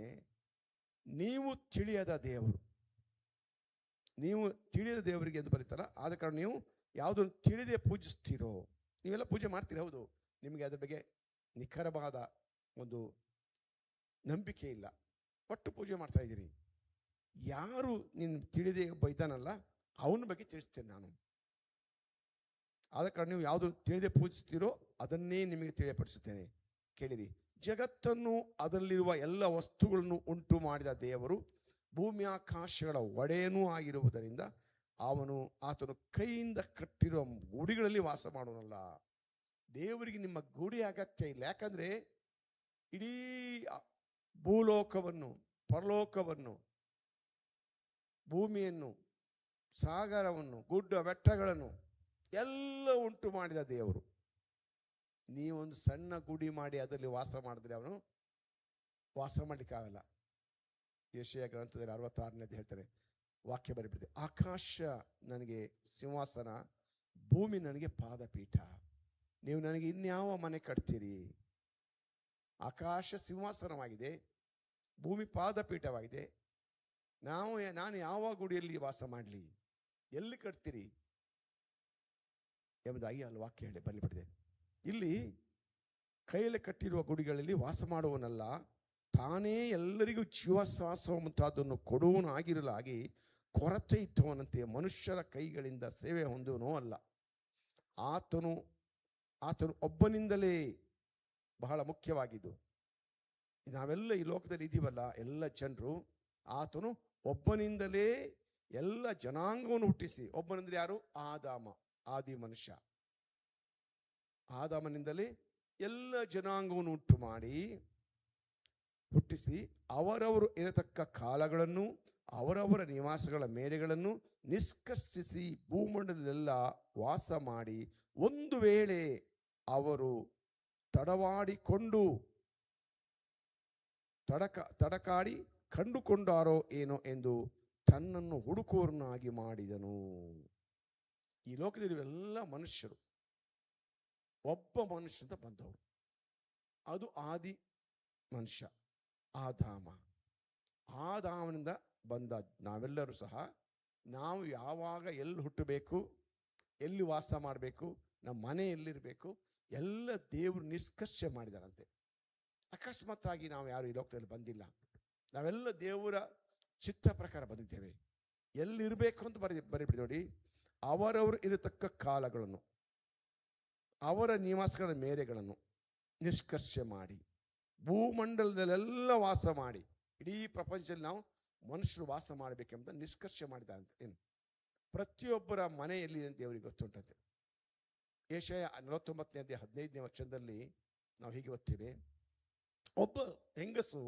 ನೀವು ತಿಳಿಯದ ದೇವರು, ನೀವು ತಿಳಿದ ದೇವರಿಗೆ ಎಂದು ಬರೀತಾರ. ಆದ ಕಾರಣ ನೀವು ಯಾವುದನ್ನು ತಿಳಿದೇ ಪೂಜಿಸ್ತೀರೋ, ನೀವೆಲ್ಲ ಪೂಜೆ ಮಾಡ್ತೀರಿ, ಹೌದು, ನಿಮಗೆ ಅದರ ಬಗ್ಗೆ ನಿಖರವಾದ ಒಂದು ನಂಬಿಕೆ ಇಲ್ಲ, ಒಟ್ಟು ಪೂಜೆ ಮಾಡ್ತಾ ಇದ್ದೀರಿ. ಯಾರು ನೀನು ತಿಳಿದೇ ಒಬ್ಬ ಇದ್ದಾನಲ್ಲ ಅವನ ಬಗ್ಗೆ ತಿಳಿಸ್ತೇನೆ ನಾನು. ಆದ ಕಾರಣ ನೀವು ಯಾವುದು ತಿಳಿದೇ ಪೂಜಿಸ್ತೀರೋ ಅದನ್ನೇ ನಿಮಗೆ ತಿಳಿಯಪಡಿಸುತ್ತೇನೆ. ಕೇಳಿರಿ, ಜಗತ್ತನ್ನು ಅದರಲ್ಲಿರುವ ಎಲ್ಲ ವಸ್ತುಗಳನ್ನು ಉಂಟು ಮಾಡಿದ ದೇವರು ಭೂಮಿ ಆಕಾಶಗಳ ಒಡೆಯನೂ ಆಗಿರುವುದರಿಂದ ಆತನು ಕೈಯಿಂದ ಕಟ್ಟಿರುವ ಗುಡಿಗಳಲ್ಲಿ ವಾಸ ಮಾಡೋನಲ್ಲ. ದೇವರಿಗೆ ನಿಮ್ಮ ಗುಡಿ ಅಗತ್ಯ ಇಲ್ಲ. ಯಾಕಂದ್ರೆ ಇಡೀ ಭೂಲೋಕವನ್ನು, ಪರಲೋಕವನ್ನು, ಭೂಮಿಯನ್ನು, ಸಾಗರವನ್ನು, ಗುಡ್ಡ ಬೆಟ್ಟಗಳನ್ನು ಎಲ್ಲ ಉಂಟು ಮಾಡಿದ ದೇವರು. ನೀವೊಂದು ಸಣ್ಣ ಗುಡಿ ಮಾಡಿ ಅದರಲ್ಲಿ ವಾಸ ಮಾಡಿದ್ರೆ ಅವನು ವಾಸ ಮಾಡಲಿಕ್ಕಾಗಲ್ಲ. ಯೆಶಾಯ ಗ್ರಂಥದಲ್ಲಿ 66ನೇದು ಹೇಳ್ತಾರೆ, ವಾಕ್ಯ ಬರೆಬಿಟ್ಟಿದೆ, ಆಕಾಶ ನನಗೆ ಸಿಂಹಾಸನ, ಭೂಮಿ ನನಗೆ ಪಾದಪೀಠ. ನೀವು ನನಗೆ ಇನ್ಯಾವ ಮನೆ ಕಟ್ತೀರಿ? ಆಕಾಶ ಸಿಂಹಾಸನವಾಗಿದೆ, ಭೂಮಿ ಪಾದಪೀಠವಾಗಿದೆ. ನಾನು ಯಾವ ಗುಡಿಯಲ್ಲಿ ವಾಸ ಮಾಡಲಿ, ಎಲ್ಲಿ ಕಟ್ತೀರಿ ಎಂಬುದಾಗಿ ಅಲ್ಲಿ ವಾಕ್ಯ ಹೇಳಿ ಬರಲಿಪಟ್ಟಿದೆ. ಇಲ್ಲಿ ಕೈಯಲ್ಲಿ ಕಟ್ಟಿರುವ ಗುಡಿಗಳಲ್ಲಿ ವಾಸ ಮಾಡುವನಲ್ಲ, ತಾನೇ ಎಲ್ಲರಿಗೂ ಜೀವಶ್ವಾಸ ಮುಂತಾದನ್ನು ಕೊಡುವನಾಗಿರಲಾಗಿ ಕೊರತೆ ಇಟ್ಟವನಂತೆ ಮನುಷ್ಯರ ಕೈಗಳಿಂದ ಸೇವೆ ಹೊಂದುವನೋ ಅಲ್ಲ. ಆತನು ಒಬ್ಬನಿಂದಲೇ, ಬಹಳ ಮುಖ್ಯವಾಗಿದ್ದು, ನಾವೆಲ್ಲ ಈ ಲೋಕದಲ್ಲಿ ಇದ್ದೀವಲ್ಲ ಎಲ್ಲ ಜನರು, ಆತನು ಒಬ್ಬನಿಂದಲೇ ಎಲ್ಲ ಜನಾಂಗವನ್ನು ಹುಟ್ಟಿಸಿ. ಒಬ್ಬನೆಂದ್ರೆ ಯಾರು? ಆದಾಮ, ಆದಿ ಮನುಷ್ಯ. ಆದಾಮನಿಂದಲೇ ಎಲ್ಲ ಜನಾಂಗವನ್ನು ಉಂಟು ಮಾಡಿ ಹುಟ್ಟಿಸಿ ಅವರವರು ಇರತಕ್ಕ ಕಾಲಗಳನ್ನು, ಅವರವರ ನಿವಾಸಗಳ ಮೇರೆಗಳನ್ನು ನಿಷ್ಕರ್ಷಿಸಿ ಭೂಮಂಡಲದೆಲ್ಲ ವಾಸ ಮಾಡಿ, ಒಂದು ವೇಳೆ ಅವರು ತಡಕಾಡಿ ಕಂಡುಕೊಂಡಾರೋ ಏನೋ ಎಂದು ತನ್ನನ್ನು ಹುಡುಕುವರನ್ನಾಗಿ ಮಾಡಿದನು. ಈ ಲೋಕದಲ್ಲಿ ಎಲ್ಲ ಮನುಷ್ಯರು ಒಬ್ಬ ಮನುಷ್ಯಂತ ಬಂದವರು, ಅದು ಆದಿ ಮನುಷ್ಯ ಆದಾಮ. ಆದಾಮನಿಂದ ಬಂದ ನಾವೆಲ್ಲರೂ ಸಹ ನಾವು ಯಾವಾಗ ಎಲ್ಲಿ ಹುಟ್ಟಬೇಕು, ಎಲ್ಲಿ ವಾಸ ಮಾಡಬೇಕು, ನಮ್ಮ ಮನೆ ಎಲ್ಲಿರಬೇಕು, ಎಲ್ಲ ದೇವರು ನಿಷ್ಕರ್ಷೆ ಮಾಡಿದಾರಂತೆ. ಅಕಸ್ಮಾತ್ತಾಗಿ ನಾವು ಯಾರು ಈ ಲೋಕದಲ್ಲಿ ಬಂದಿಲ್ಲ, ನಾವೆಲ್ಲ ದೇವರ ಚಿತ್ತ ಪ್ರಕಾರ ಬಂದಿದ್ದೇವೆ. ಎಲ್ಲಿರಬೇಕು ಅಂತ ಬರೀಬಿಡಿ ನೋಡಿ. ಅವರವರು ಇರತಕ್ಕ ಕಾಲಗಳನ್ನು, ಅವರ ನಿವಾಸಗಳ ಮೇರೆಗಳನ್ನು ನಿಷ್ಕರ್ಷೆ ಮಾಡಿ ಭೂಮಂಡಲದಲ್ಲೆಲ್ಲ ವಾಸ ಮಾಡಿ, ಇಡೀ ಪ್ರಪಂಚದಲ್ಲಿ ನಾವು ಮನುಷ್ಯರು ವಾಸ ಮಾಡಬೇಕೆಂಬ ನಿಷ್ಕರ್ಷೆ ಮಾಡಿದಂತೆ. ಏನು ಪ್ರತಿಯೊಬ್ಬರ ಮನೆಯಲ್ಲಿ ದೇವರಿಗೆ ಗೊತ್ತುಂಟಂತೆ. ಯೆಶಾಯ 49ನೇ 15ನೇ ವಚನದಲ್ಲಿ ನಾವು ಹೀಗೆ ಓದ್ತೀವಿ, ಒಬ್ಬ ಹೆಂಗಸು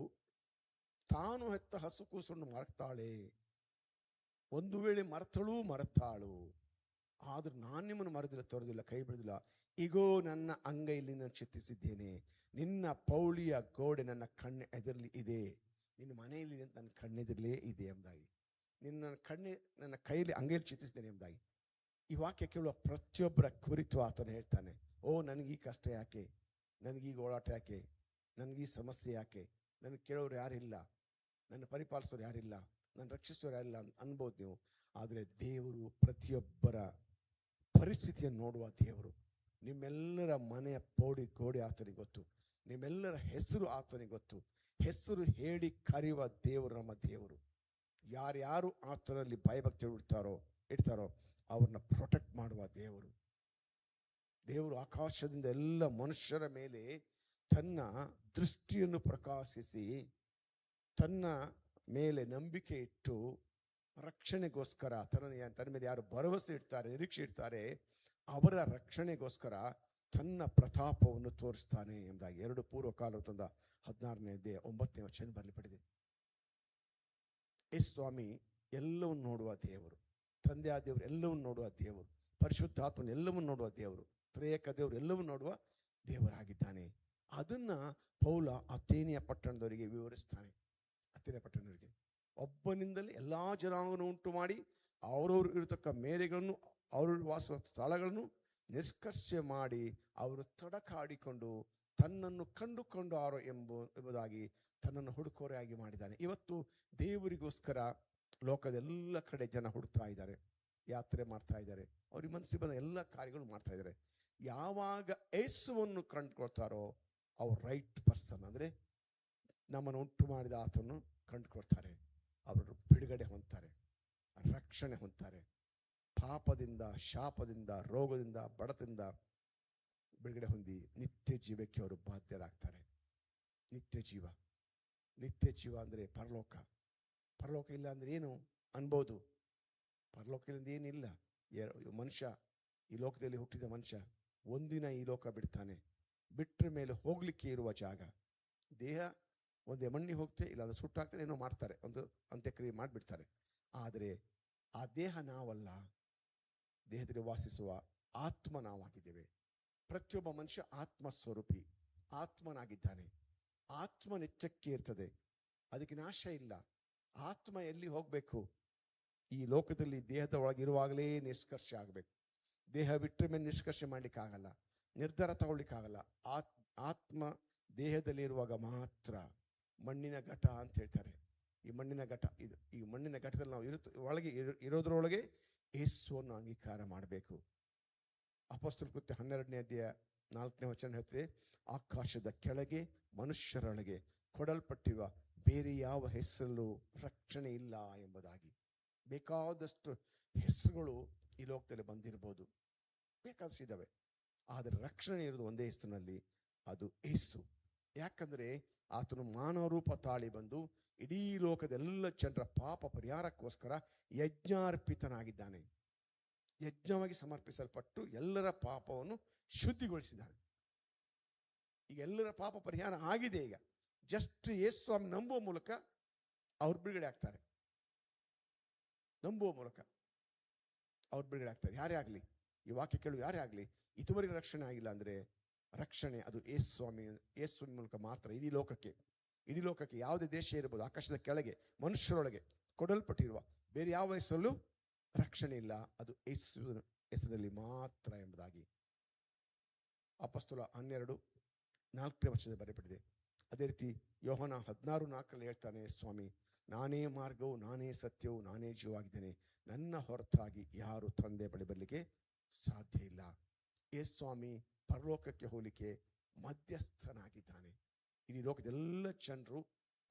ತಾನು ಹೆತ್ತ ಹಸು ಕೂಸನ್ನು ಮರೆತಾಳೆ, ಒಂದು ವೇಳೆ ಮರೆತಾಳು, ಆದ್ರೂ ನಾನು ನಿಮ್ಮನ್ನು ಮರೆದಿಲ್ಲ, ತೊರೆದಿಲ್ಲ, ಕೈ ಬಿಡುದಿಲ್ಲ. ಈಗೋ ನನ್ನ ಅಂಗೈಯಲ್ಲಿ ನಾನು ಚಿತ್ತಿಸಿದ್ದೇನೆ, ನಿನ್ನ ಪೌಳಿಯ ಗೋಡೆ ನನ್ನ ಕಣ್ಣು ಎದುರಲ್ಲಿ ಇದೆ, ನಿನ್ನ ಮನೆಯಲ್ಲಿ ನನ್ನ ಕಣ್ಣೆದುರಲೇ ಇದೆ ಎಂಬುದಾಗಿ, ನನ್ನ ಕೈಯಲ್ಲಿ ಅಂಗೈಯಲ್ಲಿ ಚಿತ್ತಿಸಿದ್ದೇನೆ ಎಂಬುದಾಗಿ. ಈ ವಾಕ್ಯ ಕೇಳುವ ಪ್ರತಿಯೊಬ್ಬರ ಕುರಿತು ಆತನು ಹೇಳ್ತಾನೆ, ಓ ನನಗೀ ಕಷ್ಟ ಯಾಕೆ, ನನಗೀ ಗೋಳಾಟ ಯಾಕೆ, ನನಗೀ ಸಮಸ್ಯೆ ಯಾಕೆ, ನನಗೆ ಕೇಳೋರು ಯಾರಿಲ್ಲ, ನನ್ನ ಪರಿಪಾಲಿಸೋರು ಯಾರಿಲ್ಲ, ನನ್ನ ರಕ್ಷಿಸೋರು ಯಾರಿಲ್ಲ ಅನ್ಬೋದು ನೀವು. ಆದರೆ ದೇವರು ಪ್ರತಿಯೊಬ್ಬರ ಪರಿಸ್ಥಿತಿಯನ್ನು ನೋಡುವ ದೇವರು. ನಿಮ್ಮೆಲ್ಲರ ಮನೆಯ ಪೌಡಿ ಗೋಡೆ ಆತನಿಗೆ ಗೊತ್ತು, ನಿಮ್ಮೆಲ್ಲರ ಹೆಸರು ಆತನಿಗೆ ಗೊತ್ತು. ಹೆಸರು ಹೇಳಿ ಕರೆಯುವ ದೇವರು ನಮ್ಮ ದೇವರು. ಯಾರ್ಯಾರು ಆತನಲ್ಲಿ ಭಯಭಕ್ತಿ ಇಡ್ತಾರೋ ಅವ್ರನ್ನ ಪ್ರೊಟೆಕ್ಟ್ ಮಾಡುವ ದೇವರು. ದೇವರು ಆಕಾಶದಿಂದ ಎಲ್ಲ ಮನುಷ್ಯರ ಮೇಲೆ ತನ್ನ ದೃಷ್ಟಿಯನ್ನು ಪ್ರಕಾಶಿಸಿ ತನ್ನ ಮೇಲೆ ನಂಬಿಕೆ ಇಟ್ಟು ರಕ್ಷಣೆಗೋಸ್ಕರ ತನ್ನ ಮೇಲೆ ಯಾರು ಭರವಸೆ ಇಡ್ತಾರೆ, ನಿರೀಕ್ಷೆ ಇಡ್ತಾರೆ, ಅವರ ರಕ್ಷಣೆಗೋಸ್ಕರ ತನ್ನ ಪ್ರತಾಪವನ್ನು ತೋರಿಸ್ತಾನೆ ಎಂಬುದಾಗಿ 2 ಪೂರ್ವಕಾಲ 16ನೇ 9ನೇ ವಚನ ಬರಲಿಪಟ್ಟಿದೆ. ಯೇಸು ಸ್ವಾಮಿ ಎಲ್ಲವನ್ನು ನೋಡುವ ದೇವರು, ತಂದೆಯ ದೇವರು ಎಲ್ಲವನ್ನು ನೋಡುವ ದೇವರು, ಪರಿಶುದ್ಧಾತ್ಮನ ಎಲ್ಲವನ್ನು ನೋಡುವ ದೇವರು, ತ್ರಿಯೇಕ ದೇವರು ಎಲ್ಲವನ್ನು ನೋಡುವ ದೇವರಾಗಿದ್ದಾನೆ. ಅದನ್ನ ಪೌಲ ಅಥೇನಿಯ ಪಟ್ಟಣದವರಿಗೆ ವಿವರಿಸ್ತಾನೆ. ಅಥೇನಿಯ ಪಟ್ಟಣದವರಿಗೆ ಒಬ್ಬನಿಂದಲೇ ಎಲ್ಲಾ ಜನಾಂಗವನ್ನು ಉಂಟು ಮಾಡಿ ಅವರವರು ಇರತಕ್ಕ ಮೇರೆಗಳನ್ನು, ಅವರ ವಾಸುವ ಸ್ಥಳಗಳನ್ನು ನಿಷ್ಕರ್ಷೆ ಮಾಡಿ ಅವರು ತಡಕಾಡಿಕೊಂಡು ತನ್ನನ್ನು ಕಂಡುಕೊಂಡಾರೋ ಎಂಬುದಾಗಿ ತನ್ನನ್ನು ಹುಡುಕೋರೆಯಾಗಿ ಮಾಡಿದ್ದಾನೆ. ಇವತ್ತು ದೇವರಿಗೋಸ್ಕರ ಲೋಕದೆಲ್ಲ ಕಡೆ ಜನ ಹುಡುಕ್ತಾ ಇದ್ದಾರೆ, ಯಾತ್ರೆ ಮಾಡ್ತಾ ಇದ್ದಾರೆ, ಅವ್ರಿಗೆ ಮನಸ್ಸಿಗೆ ಬಂದ ಎಲ್ಲ ಕಾರ್ಯಗಳು ಮಾಡ್ತಾ ಇದ್ದಾರೆ. ಯಾವಾಗ ಯೇಸುವನ್ನು ಕಂಡುಕೊಳ್ತಾರೋ ಅವ್ರು ರೈಟ್ ಪರ್ಸನ್, ಅಂದರೆ ನಮ್ಮನ್ನು ಉಂಟು ಮಾಡಿದ ಆತನು ಕಂಡುಕೊಳ್ತಾರೆ. ಅವರು ಬಿಡುಗಡೆ ಹೊಂದ್ತಾರೆ, ರಕ್ಷಣೆ ಹೊಂದ್ತಾರೆ. ಪಾಪದಿಂದ, ಶಾಪದಿಂದ, ರೋಗದಿಂದ, ಬಡತದಿಂದ ಬಿಡುಗಡೆ ಹೊಂದಿ ನಿತ್ಯ ಜೀವಕ್ಕೆ ಅವರು ಬಾಧ್ಯರಾಗ್ತಾರೆ. ನಿತ್ಯ ಜೀವ, ನಿತ್ಯ ಜೀವ ಅಂದರೆ ಪರಲೋಕ. ಪರಲೋಕ ಇಲ್ಲ ಅಂದರೆ ಏನು ಅನ್ಬೋದು? ಪರಲೋಕ ಇಲ್ಲಂದ್ರೆ ಏನಿಲ್ಲ. ಮನುಷ್ಯ, ಈ ಲೋಕದಲ್ಲಿ ಹುಟ್ಟಿದ ಮನುಷ್ಯ ಒಂದಿನ ಈ ಲೋಕ ಬಿಡ್ತಾನೆ. ಬಿಟ್ಟರ ಮೇಲೆ ಹೋಗ್ಲಿಕ್ಕೆ ಇರುವ ಜಾಗ ದೇಹ. ಒಂದೇ ಮಣ್ಣಿಗೆ ಹೋಗ್ತೇ, ಇಲ್ಲ ಅದು ಸುಟ್ಟಾಗ್ತಾರೆ, ಏನೋ ಮಾಡ್ತಾರೆ, ಒಂದು ಅಂತ್ಯಕ್ರಿಯೆ ಮಾಡಿಬಿಡ್ತಾರೆ. ಆದರೆ ಆ ದೇಹ ನಾವಲ್ಲ, ದೇಹದಲ್ಲಿ ವಾಸಿಸುವ ಆತ್ಮ ನಾವಾಗಿದ್ದೇವೆ. ಪ್ರತಿಯೊಬ್ಬ ಮನುಷ್ಯ ಆತ್ಮ ಸ್ವರೂಪಿ, ಆತ್ಮನಾಗಿದ್ದಾನೆ. ಆತ್ಮ ನಿತ್ಯಕ್ಕೆ ಇರ್ತದೆ, ಅದಕ್ಕೆ ನಾಶ ಇಲ್ಲ. ಆತ್ಮ ಎಲ್ಲಿ ಹೋಗಬೇಕು? ಈ ಲೋಕದಲ್ಲಿ ದೇಹದ ಒಳಗಿರುವಾಗಲೇ ನಿಷ್ಕರ್ಷೆ ಆಗಬೇಕು. ದೇಹ ಬಿಟ್ಟರೆ ಮೇಲೆ ನಿಷ್ಕರ್ಷೆ ಮಾಡಲಿಕ್ಕಾಗಲ್ಲ, ನಿರ್ಧಾರ ತಗೊಳ್ಳಿಕ್ಕಾಗಲ್ಲ. ಆತ್ಮ ದೇಹದಲ್ಲಿರುವಾಗ ಮಾತ್ರ. ಮಣ್ಣಿನ ಘಟ ಅಂತ ಹೇಳ್ತಾರೆ. ಈ ಮಣ್ಣಿನ ಘಟ, ಈ ಮಣ್ಣಿನ ಘಟದಲ್ಲಿ ನಾವು ಒಳಗೆ ಇರೋದ್ರೊಳಗೆ ಯೇಸುವನ್ನು ಅಂಗೀಕಾರ ಮಾಡಬೇಕು. ಅಪೊಸ್ತಲ ಕೃತ್ಯ 12ನೇ ಅಧ್ಯಾಯ 4ನೇ ವಚನ ಹೇಳ್ತದೆ, ಆಕಾಶದ ಕೆಳಗೆ ಮನುಷ್ಯರೊಳಗೆ ಕೊಡಲ್ಪಟ್ಟಿರುವ ಬೇರೆ ಯಾವ ಹೆಸರಲ್ಲೂ ರಕ್ಷಣೆ ಇಲ್ಲ ಎಂಬುದಾಗಿ. ಬೇಕಾದಷ್ಟು ಹೆಸರುಗಳು ಈ ಲೋಕದಲ್ಲಿ ಬಂದಿರ್ಬೋದು, ಬೇಕಾದಷ್ಟು ಇದ್ದಾವೆ. ಆದರೆ ರಕ್ಷಣೆ ಇರೋದು ಒಂದೇ ಹೆಸರಿನಲ್ಲಿ, ಅದು ಯೇಸು. ಯಾಕಂದರೆ ಆತನು ಮಾನವ ರೂಪ ತಾಳಿ ಬಂದು ಇಡೀ ಲೋಕದೆಲ್ಲ ಜನರ ಪಾಪ ಪರಿಹಾರಕ್ಕೋಸ್ಕರ ಯಜ್ಞಾರ್ಪಿತನಾಗಿದ್ದಾನೆ. ಯಜ್ಞವಾಗಿ ಸಮರ್ಪಿಸಲ್ಪಟ್ಟು ಎಲ್ಲರ ಪಾಪವನ್ನು ಶುದ್ಧಿಗೊಳಿಸಿದ್ದಾನೆ. ಈಗ ಎಲ್ಲರ ಪಾಪ ಪರಿಹಾರ ಆಗಿದೆ. ಈಗ ಜಸ್ಟ್ ಯೇಸು ಸ್ವಾಮಿ ನಂಬುವ ಮೂಲಕ ಅವ್ರು ಬಿಡುಗಡೆ ಆಗ್ತಾರೆ. ನಂಬುವ ಮೂಲಕ ಅವ್ರು ಬಿಡುಗಡೆ ಆಗ್ತಾರೆ. ಯಾರೇ ಆಗಲಿ, ಈ ವಾಕ್ಯ ಕೇಳುವ ಯಾರೇ ಆಗಲಿ, ಇದುವರೆಗೆ ರಕ್ಷಣೆ ಆಗಿಲ್ಲ ಅಂದರೆ ರಕ್ಷಣೆ ಅದು ಯೇಸು ಸ್ವಾಮಿ ಮೂಲಕ ಮಾತ್ರ. ಇಡೀ ಲೋಕಕ್ಕೆ ಯಾವುದೇ ದೇಶ ಇರ್ಬೋದು, ಆಕಾಶದ ಕೆಳಗೆ ಮನುಷ್ಯರೊಳಗೆ ಕೊಡಲ್ಪಟ್ಟಿರುವ ಬೇರೆ ಯಾವ ಹೆಸರಲ್ಲೂ ರಕ್ಷಣೆ ಇಲ್ಲ, ಅದು ಯೇಸುವಿನ ಹೆಸರಲ್ಲಿ ಮಾತ್ರ ಎಂಬುದಾಗಿ ಅಪೊಸ್ತಲ 12:4ನೇ ವಚನದಲ್ಲಿ ಬರೆಯಲ್ಪಟ್ಟಿದೆ. ಅದೇ ರೀತಿ ಯೋಹಾನ 16:4 ಹೇಳ್ತಾನೆ, ಸ್ವಾಮಿ ನಾನೇ ಮಾರ್ಗವು, ನಾನೇ ಸತ್ಯವು, ನಾನೇ ಜೀವವಾಗಿದ್ದೇನೆ, ನನ್ನ ಹೊರತಾಗಿ ಯಾರು ತಂದೆ ಬಳಿ ಬರಲಿಕ್ಕೆ ಸಾಧ್ಯ ಇಲ್ಲ. ಯೇಸು ಸ್ವಾಮಿ ಪರಲೋಕಕ್ಕೆ ಹೋಗಲಿಕ್ಕೆ ಮಧ್ಯಸ್ಥನಾಗಿದ್ದಾನೆ. ಇಡೀ ಲೋಕದೆಲ್ಲ ಜನರು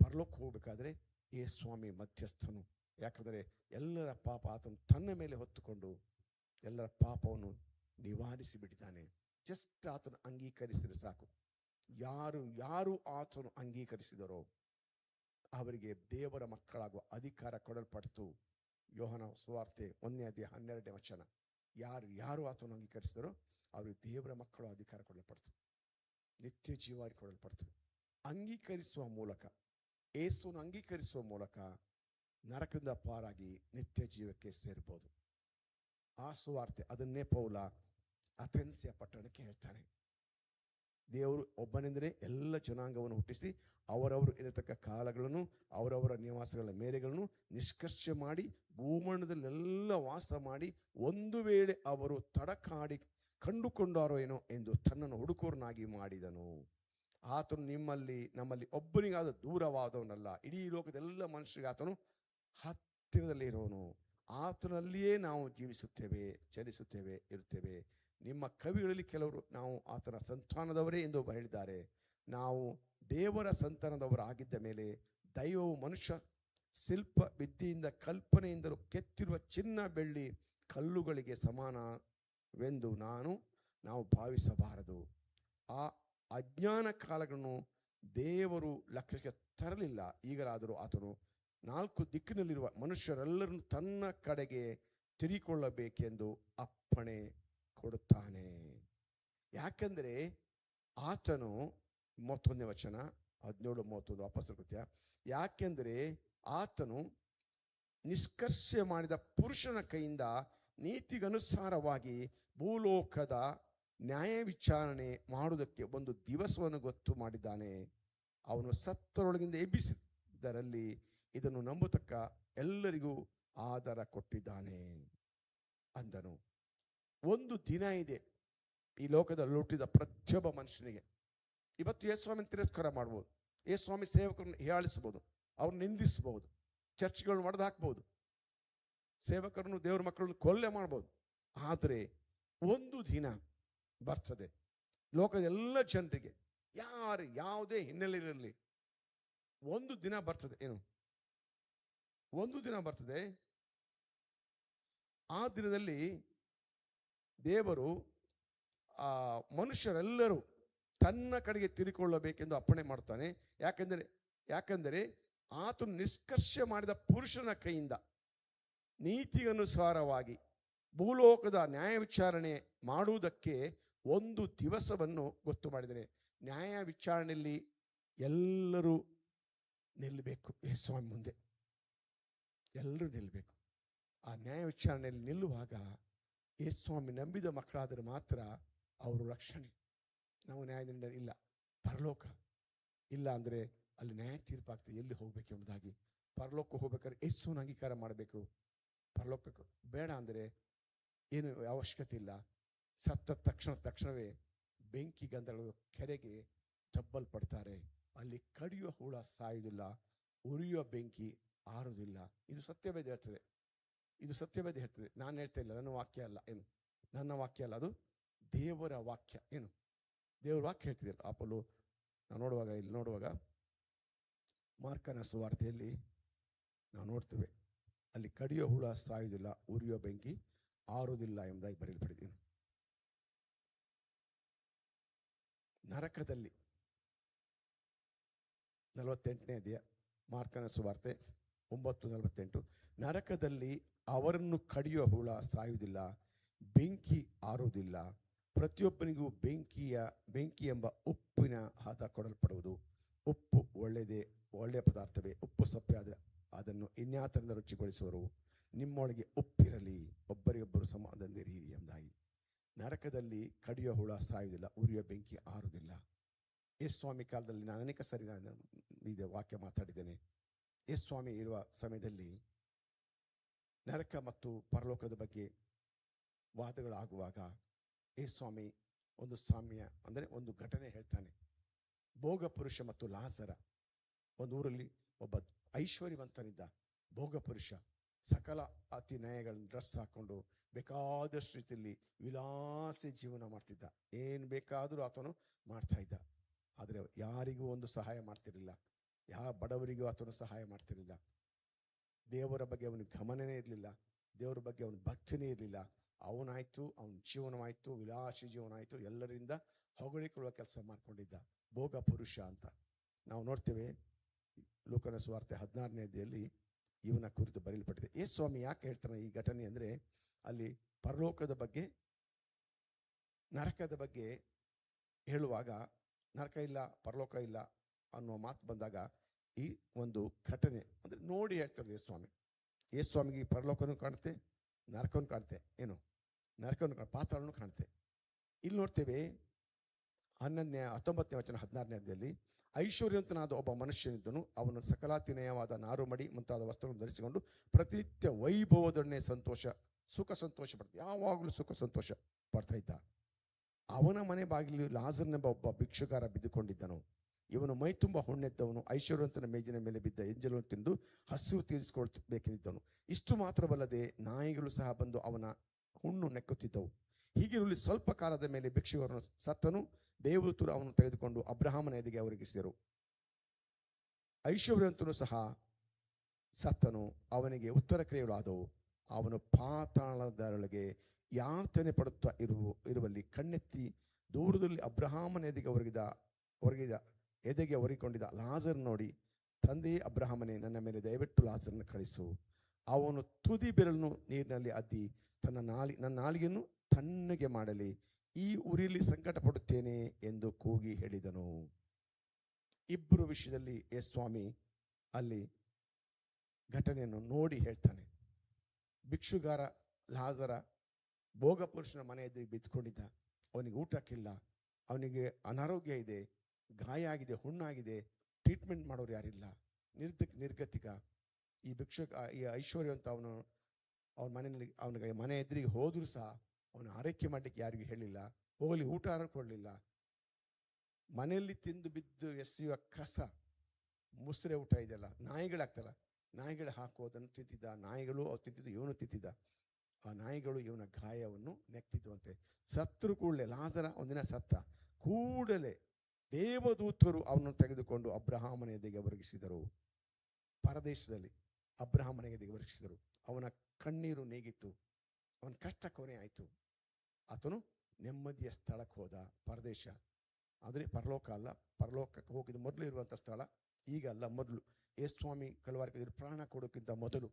ಪರಲೋಕ ಹೋಗಬೇಕಾದ್ರೆ ಯೇಸು ಸ್ವಾಮಿ ಮಧ್ಯಸ್ಥನು. ಯಾಕಂದರೆ ಎಲ್ಲರ ಪಾಪ ಆತನು ತನ್ನ ಮೇಲೆ ಹೊತ್ತುಕೊಂಡು ಎಲ್ಲರ ಪಾಪವನ್ನು ನಿವಾರಿಸಿ ಬಿಟ್ಟಿದ್ದಾನೆ. ಜಸ್ಟ್ ಆತನು ಅಂಗೀಕರಿಸಿದರೆ ಸಾಕು. ಯಾರು ಆತನು ಅಂಗೀಕರಿಸಿದರೋ ಅವರಿಗೆ ದೇವರ ಮಕ್ಕಳಾಗುವ ಅಧಿಕಾರ ಕೊಡಲ್ಪಡ್ತು. ಯೋಹಾನ ಸುವಾರ್ತೆ 1ನೇ ಅಧ್ಯಾಯ 12ನೇ ವಚನ. ಯಾರು ಆತನು ಅಂಗೀಕರಿಸಿದರೋ ಅವರಿಗೆ ದೇವರ ಮಕ್ಕಳು ಅಧಿಕಾರ ಕೊಡಲ್ಪಡ್ತು, ನಿತ್ಯ ಜೀವಾರಿ ಕೊಡಲ್ಪಡ್ತು. ಅಂಗೀಕರಿಸುವ ಮೂಲಕ, ಯೇಸುವನ್ನು ಅಂಗೀಕರಿಸುವ ಮೂಲಕ ನರಕದಿಂದ ಪಾರಾಗಿ ನಿತ್ಯ ಜೀವಕ್ಕೆ ಸೇರ್ಬೋದು. ಆ ಸುವಾರ್ತೆ ಅದನ್ನೇ ಪೌಲ ಅಥೆನ್ಸಿಯ ಪಟ್ಟಣಕ್ಕೆ ಹೇಳ್ತಾನೆ. ದೇವರು ಒಬ್ಬನೆಂದರೆ ಎಲ್ಲ ಜನಾಂಗವನ್ನು ಹುಟ್ಟಿಸಿ ಅವರವರು ಇರತಕ್ಕ ಕಾಲಗಳನ್ನು, ಅವರವರ ನಿವಾಸಗಳ ಮೇರೆಗಳನ್ನು ನಿಷ್ಕರ್ಷೆ ಮಾಡಿ ಭೂಮಂಡಲದಲ್ಲೆಲ್ಲ ವಾಸ ಮಾಡಿ, ಒಂದು ವೇಳೆ ಅವರು ತಡಕಾಡಿ ಕಂಡುಕೊಂಡಾರೋ ಏನೋ ಎಂದು ತನ್ನನ್ನು ಹುಡುಕೋರನಾಗಿ ಮಾಡಿದನು. ಆತನು ನಮ್ಮಲ್ಲಿ ಒಬ್ಬನಿಗಾದ ದೂರವಾದವನಲ್ಲ, ಇಡೀ ಲೋಕದೆಲ್ಲ ಮನುಷ್ಯರಿಗೆ ಆತನು ಹತ್ತಿರದಲ್ಲಿ ಇರೋನು. ಆತನಲ್ಲಿಯೇ ನಾವು ಜೀವಿಸುತ್ತೇವೆ, ಚಲಿಸುತ್ತೇವೆ, ಇರುತ್ತೇವೆ. ನಿಮ್ಮ ಕವಿಗಳಲ್ಲಿ ಕೆಲವರು ನಾವು ಆತನ ಸಂತಾನದವರೇ ಎಂದು ಹೇಳಿದ್ದಾರೆ. ನಾವು ದೇವರ ಸಂತಾನದವರಾಗಿದ್ದ ಮೇಲೆ ದೈವವು ಮನುಷ್ಯ ಶಿಲ್ಪ ವಿದ್ಯೆಯಿಂದ ಕಲ್ಪನೆಯಿಂದಲೂ ಕೆತ್ತಿರುವ ಚಿನ್ನ ಬೆಳ್ಳಿ ಕಲ್ಲುಗಳಿಗೆ ಸಮಾನವೆಂದು ನಾವು ಭಾವಿಸಬಾರದು. ಆ ಅಜ್ಞಾನ ಕಾಲಗಳನ್ನು ದೇವರು ಲಕ್ಷ್ಯಕ್ಕೆ ತರಲಿಲ್ಲ. ಈಗಲಾದರೂ ಆತನು 4 ದಿಕ್ಕಿನಲ್ಲಿರುವ ಮನುಷ್ಯರೆಲ್ಲರನ್ನು ತನ್ನ ಕಡೆಗೆ ತಿರುಗಿಕೊಳ್ಳಬೇಕೆಂದು ಅಪ್ಪಣೆ ಕೊಡುತ್ತಾನೆ. ಯಾಕೆಂದರೆ ಆತನು 31ನೇ ವಚನ 17-31 ಅಪೊಸ್ತಲ ಕೃತ್ಯ, ಯಾಕೆಂದರೆ ಆತನು ನಿಷ್ಕರ್ಷೆ ಮಾಡಿದ ಪುರುಷನ ಕೈಯಿಂದ ನೀತಿಗನುಸಾರವಾಗಿ ಭೂಲೋಕದ ನ್ಯಾಯ ವಿಚಾರಣೆ ಮಾಡುವುದಕ್ಕೆ ಒಂದು ದಿವಸವನ್ನು ಗೊತ್ತು ಮಾಡಿದ್ದಾನೆ. ಅವನು ಸತ್ತರೊಳಗಿಂದ ಎಬ್ಬಿಸಿದರಲ್ಲಿ ಇದನ್ನು ನಂಬತಕ್ಕ ಎಲ್ಲರಿಗೂ ಆಧಾರ ಕೊಟ್ಟಿದ್ದಾನೆ ಅಂದನು. ಒಂದು ದಿನ ಇದೆ ಈ ಲೋಕದಲ್ಲಿ ಹುಟ್ಟಿದ ಪ್ರತಿಯೊಬ್ಬ ಮನುಷ್ಯನಿಗೆ. ಇವತ್ತು ಯೇಸುಸ್ವಾಮಿನ ತಿರಸ್ಕಾರ ಮಾಡ್ಬೋದು, ಯೇಸುಸ್ವಾಮಿ ಸೇವಕರನ್ನು ಹೀಯಾಳಿಸ್ಬೋದು, ಅವ್ರನ್ನ ನಿಂದಿಸ್ಬೋದು, ಚರ್ಚ್ಗಳನ್ನ ಒಡೆದು ಹಾಕ್ಬೋದು, ಸೇವಕರನ್ನು ದೇವರ ಮಕ್ಕಳನ್ನು ಕೊಲ್ಲೆ ಮಾಡ್ಬೋದು. ಆದರೆ ಒಂದು ದಿನ ಬರ್ತದೆ ಲೋಕದ ಎಲ್ಲ ಜನರಿಗೆ, ಯಾರು ಯಾವುದೇ ಹಿನ್ನೆಲೆ ಇರಲಿ, ಒಂದು ದಿನ ಬರ್ತದೆ. ಏನು ಒಂದು ದಿನ ಬರ್ತದೆ, ಆ ದಿನದಲ್ಲಿ ದೇವರು ಆ ಮನುಷ್ಯರೆಲ್ಲರೂ ತನ್ನ ಕಡೆಗೆ ತಿರುಗಿಕೊಳ್ಳಬೇಕೆಂದು ಅಪ್ಪಣೆ ಮಾಡ್ತಾನೆ. ಯಾಕೆಂದರೆ ಆತನು ನಿಷ್ಕರ್ಷೆ ಮಾಡಿದ ಪುರುಷನ ಕೈಯಿಂದ ನೀತಿಗನುಸಾರವಾಗಿ ಭೂಲೋಕದ ನ್ಯಾಯ ವಿಚಾರಣೆ ಮಾಡುವುದಕ್ಕೆ ಒಂದು ದಿವಸವನ್ನು ಗೊತ್ತು ಮಾಡಿದರೆ, ನ್ಯಾಯ ವಿಚಾರಣೆಯಲ್ಲಿ ಎಲ್ಲರೂ ನಿಲ್ಲಬೇಕು. ಸ್ವಾಮಿ ಮುಂದೆ ಎಲ್ಲರೂ ನಿಲ್ಲಬೇಕು. ಆ ನ್ಯಾಯ ವಿಚಾರಣೆಯಲ್ಲಿ ನಿಲ್ಲುವಾಗ ಯೇಸ್ವಾಮಿ ನಂಬಿದ ಮಕ್ಕಳಾದರೆ ಮಾತ್ರ ಅವರು ರಕ್ಷಣೆ. ನಾವು ನ್ಯಾಯದಿಂದ ಇಲ್ಲ, ಪರಲೋಕ ಇಲ್ಲ ಅಂದರೆ ಅಲ್ಲಿ ನ್ಯಾಯ ತೀರ್ಪಾಗ್ತದೆ. ಎಲ್ಲಿ ಹೋಗ್ಬೇಕೆಂಬುದಾಗಿ ಪರಲೋಕ ಹೋಗ್ಬೇಕಾದ್ರೆ ಯೇಸುವಿನ ಅಂಗೀಕಾರ ಮಾಡಬೇಕು. ಪರಲೋಕಕ್ಕೆ ಬೇಡ ಅಂದರೆ ಏನು ಅವಶ್ಯಕತೆ ಇಲ್ಲ. ಸತ್ತ ತಕ್ಷಣವೇ ಬೆಂಕಿ ಗಂಧಗಳು ಕೆರೆಗೆ ದಬ್ಬಲ್ಪಡ್ತಾರೆ. ಅಲ್ಲಿ ಕಡಿಯುವ ಹುಳ ಸಾಯುವುದಿಲ್ಲ, ಉರಿಯುವ ಬೆಂಕಿ ಆರುವುದಿಲ್ಲ. ಇದು ಸತ್ಯವೇದ ಹೇಳ್ತದೆ. ಇದು ಸತ್ಯವೇದ ಹೇಳ್ತದೆ. ನಾನು ಹೇಳ್ತಾ ಇಲ್ಲ, ನನ್ನ ವಾಕ್ಯ ಅಲ್ಲ. ಏನು ನನ್ನ ವಾಕ್ಯ ಅಲ್ಲ, ಅದು ದೇವರ ವಾಕ್ಯ. ಏನು ದೇವರ ವಾಕ್ಯ ಹೇಳ್ತಿದ್ದಿಲ್ಲ. ಅಪೋಲೋ ನಾವು ಇಲ್ಲಿ ನೋಡುವಾಗ ಮಾರ್ಕನ ಸುವಾರ್ತೆಯಲ್ಲಿ ನಾವು ನೋಡ್ತೇವೆ, ಅಲ್ಲಿ ಕಡಿಯೋ ಹುಳ ಸಾಯುವುದಿಲ್ಲ, ಉರಿಯೋ ಬೆಂಕಿ ಆರುವುದಿಲ್ಲ ಎಂಬುದಾಗಿ ಬರೆಯಲ್ಪಟ್ಟಿದ್ದೀನಿ. ನರಕದಲ್ಲಿ 48ನೇ ಅಧ್ಯಾಯ ಮಾರ್ಕನ ಸುವಾರ್ತೆ 9:48, ನರಕದಲ್ಲಿ ಅವರನ್ನು ಕಡಿಯುವ ಹುಳ ಸಾಯುವುದಿಲ್ಲ, ಬೆಂಕಿ ಆರುವುದಿಲ್ಲ, ಪ್ರತಿಯೊಬ್ಬನಿಗೂ ಬೆಂಕಿ ಎಂಬ ಉಪ್ಪಿನ ಹದ ಕೊಡಲ್ಪಡುವುದು. ಉಪ್ಪು ಒಳ್ಳೆಯ ಪದಾರ್ಥವೇ. ಉಪ್ಪು ಸಪ್ಪೆ ಆದರೆ ಅದನ್ನು ಇನ್ಯಾತರಿಂದ ರುಚಿಗೊಳಿಸುವರು. ನಿಮ್ಮೊಳಗೆ ಉಪ್ಪಿರಲಿ, ಒಬ್ಬರಿಗೊಬ್ಬರು ಸಮಾಧಾನದಿರಿ ಎಂಬುದಾಗಿ. ನರಕದಲ್ಲಿ ಕಡಿಯುವ ಹುಳ ಸಾಯುವುದಿಲ್ಲ, ಉರಿಯುವ ಬೆಂಕಿ ಆರುವುದಿಲ್ಲ. ಯೇಸ್ವಾಮಿ ಕಾಲದಲ್ಲಿ ನಾನು ಅನೇಕ ಸರಿ ಇದು ವಾಕ್ಯ ಮಾತಾಡಿದ್ದೇನೆ. ಯೇಸ್ವಾಮಿ ಇರುವ ಸಮಯದಲ್ಲಿ ನರಕ ಮತ್ತು ಪರಲೋಕದ ಬಗ್ಗೆ ವಾದಗಳಾಗುವಾಗ ಯೇಸ್ವಾಮಿ ಒಂದು ಸಾಮ್ಯ ಅಂದರೆ ಒಂದು ಘಟನೆ ಹೇಳ್ತಾನೆ. ಭೋಗ ಪುರುಷ ಮತ್ತು ಲಾಜರ. ಒಂದು ಊರಲ್ಲಿ ಒಬ್ಬ ಐಶ್ವರ್ಯವಂತನಿದ್ದ ಭೋಗ ಪುರುಷ. ಸಕಲ ಅತಿ ನಯಗಳನ್ನು ಡ್ರೆಸ್ ಹಾಕೊಂಡು ಬೇಕಾದಷ್ಟು ರೀತಿಯಲ್ಲಿ ವಿಲಾಸಿ ಜೀವನ ಮಾಡ್ತಿದ್ದ. ಏನು ಬೇಕಾದರೂ ಆತನು ಮಾಡ್ತಾ ಇದ್ದ. ಆದರೆ ಯಾರಿಗೂ ಒಂದು ಸಹಾಯ ಮಾಡ್ತಿರಲಿಲ್ಲ. ಯಾವ ಬಡವರಿಗೂ ಆತನು ಸಹಾಯ ಮಾಡ್ತಿರಲಿಲ್ಲ. ದೇವರ ಬಗ್ಗೆ ಅವನಿಗೆ ಗಮನನೇ ಇರಲಿಲ್ಲ. ದೇವರ ಬಗ್ಗೆ ಅವನ ಭಕ್ತಿನೇ ಇರಲಿಲ್ಲ. ಅವನಾಯ್ತು, ಅವನ ಜೀವನವಾಯಿತು, ವಿಲಾಸಿ ಜೀವನ ಆಯಿತು, ಎಲ್ಲರಿಂದ ಹೊಗಳಿಕೊಳ್ಳುವ ಕೆಲಸ ಮಾಡ್ಕೊಂಡಿದ್ದ ಭೋಗ ಪುರುಷ ಅಂತ ನಾವು ನೋಡ್ತೇವೆ. ಲೂಕನ ಸುವಾರ್ತೆ 16ನೇ ಅಧ್ಯಾಯದಲ್ಲಿ ಇವನ ಕುರಿತು ಬರೆಯಲ್ಪಟ್ಟಿದೆ. ಯೇಸ್ವಾಮಿ ಯಾಕೆ ಹೇಳ್ತಾನೆ ಈ ಘಟನೆ ಅಂದರೆ, ಅಲ್ಲಿ ಪರಲೋಕದ ಬಗ್ಗೆ ನರಕದ ಬಗ್ಗೆ ಹೇಳುವಾಗ ನರಕ ಇಲ್ಲ ಪರಲೋಕ ಇಲ್ಲ ಅನ್ನುವ ಮಾತು ಬಂದಾಗ ಈ ಒಂದು ಘಟನೆ ಅಂದರೆ ನೋಡಿ ಹೇಳ್ತಾರೆ ಯೇಸ್ವಾಮಿ. ಯೇಸ್ವಾಮಿಗೆ ಈ ಪರಲೋಕನೂ ಕಾಣುತ್ತೆ, ನರಕವನ್ನು ಕಾಣುತ್ತೆ. ಏನು ನರಕವನ್ನು ಪಾತಾಳನೂ ಕಾಣುತ್ತೆ. ಇಲ್ಲಿ ನೋಡ್ತೇವೆ 19ನೇ ವಚನ 16ನೇ ಅಧ್ಯಾಯದಲ್ಲಿ, ಐಶ್ವರ್ಯವಂತನಾದ ಒಬ್ಬ ಮನುಷ್ಯನಿದ್ದನು. ಅವನು ಸಕಲಾತಿನಯವಾದ ನಾರುಮಡಿ ಮುಂತಾದ ವಸ್ತ್ರಗಳನ್ನು ಧರಿಸಿಕೊಂಡು ಪ್ರತಿನಿತ್ಯ ವೈಭವದೊಡನೆ ಸುಖ ಸಂತೋಷ ಪಡ್ತಾ, ಯಾವಾಗಲೂ ಸುಖ ಸಂತೋಷ ಪಡ್ತಾ ಇದ್ದ. ಅವನ ಮನೆ ಬಾಗಿಲು ಲಾಜರನೆಂಬ ಒಬ್ಬ ಭಿಕ್ಷುಗಾರ ಬಿದ್ದುಕೊಂಡಿದ್ದನು. ಇವನು ಮೈ ತುಂಬ ಹುಣ್ಣೆದ್ದವನು. ಐಶ್ವರ್ಯವಂತನ ಮೇಜಿನ ಮೇಲೆ ಬಿದ್ದ ಎಂಜಲನ್ನು ತಿಂದು ಹಸಿವು ತೀರಿಸಿಕೊಳ್ಬೇಕೆಂದಿದ್ದನು. ಇಷ್ಟು ಮಾತ್ರವಲ್ಲದೆ ನಾಯಿಗಳು ಸಹ ಬಂದು ಅವನ ಹುಣ್ಣು ನೆಕ್ಕುತ್ತಿದ್ದವು. ಹೀಗಿರಲಿ ಸ್ವಲ್ಪ ಕಾಲದ ಮೇಲೆ ಭಿಕ್ಷುಗಾರನು ಸತ್ತನು. ದೇವದೂತರು ಅವನು ತೆಗೆದುಕೊಂಡು ಅಬ್ರಹಾಮನ ಎದೆಗೆ ಒರಗಿಸಿದರು. ಐಶ್ವರ್ಯವಂತನು ಸಹ ಸತ್ತನು. ಅವನಿಗೆ ಉತ್ತರ ಕ್ರಿಯೆಗಳು ಆದವು. ಅವನು ಪಾತಾಳದೊಳಗೆ ಯಾತನೆ ಪಡುತ್ತಾ ಇರುವಲ್ಲಿ ಕಣ್ಣೆತ್ತಿ ದೂರದಲ್ಲಿ ಅಬ್ರಹಾಮನ ಎದೆಗೆ ಒರಗಿಕೊಂಡಿದ್ದ ಲಾಜರ್ ನೋಡಿ, ತಂದೆಯೇ ಅಬ್ರಹಾಮನೇ, ನನ್ನ ಮೇಲೆ ದಯವಿಟ್ಟು ಲಾಜರನ್ನು ಕಳಿಸು. ಅವನು ತುದಿ ಬೆರಳನ್ನು ನೀರಿನಲ್ಲಿ ಅದ್ದಿ ನನ್ನ ನಾಲಿಗೆಯನ್ನು ತಣ್ಣಗೆ ಮಾಡಲಿ, ಈ ಉರಿಯಲ್ಲಿ ಸಂಕಟ ಪಡುತ್ತೇನೆ ಎಂದು ಕೂಗಿ ಹೇಳಿದನು. ಇಬ್ಬರು ವಿಷಯದಲ್ಲಿ ಯೇಸ್ವಾಮಿ ಅಲ್ಲಿ ಘಟನೆಯನ್ನು ನೋಡಿ ಹೇಳ್ತಾನೆ. ಭಿಕ್ಷುಗಾರ ಲಾಜರ ಭೋಗ ಪುರುಷನ ಮನೆ ಎದುರಿಗೆ ಬಿದ್ದುಕೊಂಡಿದ್ದ. ಅವನಿಗೆ ಊಟಕ್ಕಿಲ್ಲ, ಅವನಿಗೆ ಅನಾರೋಗ್ಯ ಇದೆ, ಗಾಯ ಆಗಿದೆ, ಹುಣ್ಣಾಗಿದೆ, ಟ್ರೀಟ್ಮೆಂಟ್ ಮಾಡೋರು ಯಾರಿಲ್ಲ, ನಿರ್ಗತಿಕ. ಈ ಐಶ್ವರ್ಯವಂತ ಅವನ ಮನೆಯಲ್ಲಿ ಅವನಿಗೆ ಮನೆ ಎದುರಿಗೆ ಹೋದರೂ ಸಹ ಅವನು ಆರೈಕೆ ಮಾಡಲಿಕ್ಕೆ ಯಾರಿಗೂ ಹೇಳಿಲ್ಲ, ಹೋಗಲಿ ಊಟ ಕೊಡಲಿಲ್ಲ. ಮನೆಯಲ್ಲಿ ತಿಂದು ಬಿದ್ದು ಎಸೆಯುವ ಕಸ ಮುಸ್ರೆ ಊಟ ಇದೆಯಲ್ಲ, ನಾಯಿಗಳಾಗ್ತಲ್ಲ, ನಾಯಿಗಳು ಹಾಕೋದನ್ನು ತಿಂತಿದ್ದ. ನಾಯಿಗಳು ಅವು ತಿಂತಿದ್ದು, ಇವನು ತಿಂತಿದ್ದ. ಆ ನಾಯಿಗಳು ಇವನ ಗಾಯವನ್ನು ನೆಕ್ತಿದ್ವಂತೆ. ಸತ್ರು ಕೂಡಲೇ, ಲಾಜರ ಒಂದಿನ ಸತ್ತ ಕೂಡಲೇ ದೇವದೂತರು ಅವನನ್ನು ತೆಗೆದುಕೊಂಡು ಅಬ್ರಹಾಮನ ಎದೆಗೆ ಒರಗಿಸಿದರು. ಪರದೇಶದಲ್ಲಿ ಅಬ್ರಹಾಮನ ಎದೆಗೆ ಒರಗಿಸಿದರು. ಅವನ ಕಣ್ಣೀರು ನೀಗಿತ್ತು, ಅವನ ಕಷ್ಟ ಕೊನೆ ಆಯಿತು. ಆತನು ನೆಮ್ಮದಿಯ ಸ್ಥಳಕ್ಕೆ ಹೋದ. ಪರದೇಶ ಅಂದರೆ ಪರಲೋಕ ಅಲ್ಲ, ಪರಲೋಕಕ್ಕೆ ಹೋಗಿದ್ದು ಮೊದಲು ಇರುವಂಥ ಸ್ಥಳ, ಈಗ ಅಲ್ಲ, ಮೊದಲು. ಯೇಸುಸ್ವಾಮಿ ಕಲ್ವಾರಿಗೆ ಪ್ರಾಣ ಕೊಡೋಕ್ಕಿಂತ ಮೊದಲು,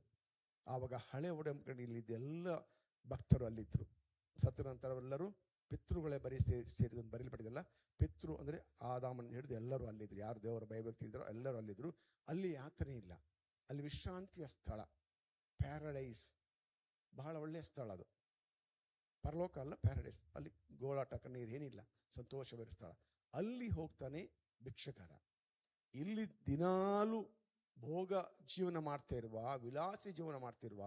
ಆವಾಗ ಹಳೆ ಒಡಂಬಡಿಕೆಯಲ್ಲಿದ್ದ ಎಲ್ಲ ಭಕ್ತರು ಅಲ್ಲಿದ್ದರು. ಸತ್ತ ನಂತರವೆಲ್ಲರೂ ಪಿತೃಗಳೇ ಸೇರಿದ ಬರೀಲ್ಪಟ್ಟಿದ್ದಲ್ಲ. ಪಿತೃ ಅಂದರೆ ಆದಾಮನ ಹಿಡಿದು ಎಲ್ಲರೂ ಅಲ್ಲಿದ್ದರು. ಯಾರು ದೇವರ ಭಯಭಕ್ತಿ ಇದ್ದಾರೋ ಎಲ್ಲರೂ ಅಲ್ಲಿದ್ದರು. ಅಲ್ಲಿ ಯಾತನೆ ಇಲ್ಲ, ಅಲ್ಲಿ ವಿಶ್ರಾಂತಿಯ ಸ್ಥಳ, ಪ್ಯಾರಡೈಸ್. ಬಹಳ ಒಳ್ಳೆಯ ಸ್ಥಳ ಅದು. ಪರಲೋಕ ಅಲ್ಲ, ಪ್ಯಾರಡೈಸ್. ಅಲ್ಲಿ ಗೋಳಾಟ ಕಣ್ಣೀರು ಏನಿಲ್ಲ, ಸಂತೋಷವಿರೋ ಸ್ಥಳ. ಅಲ್ಲಿ ಹೋಗ್ತಾನೆ ಭಿಕ್ಷುಕರ. ಇಲ್ಲಿ ದಿನಾಲು ಭೋಗ ಜೀವನ ಮಾಡ್ತಾ ಇರುವ, ವಿಲಾಸಿ ಜೀವನ ಮಾಡ್ತಿರುವ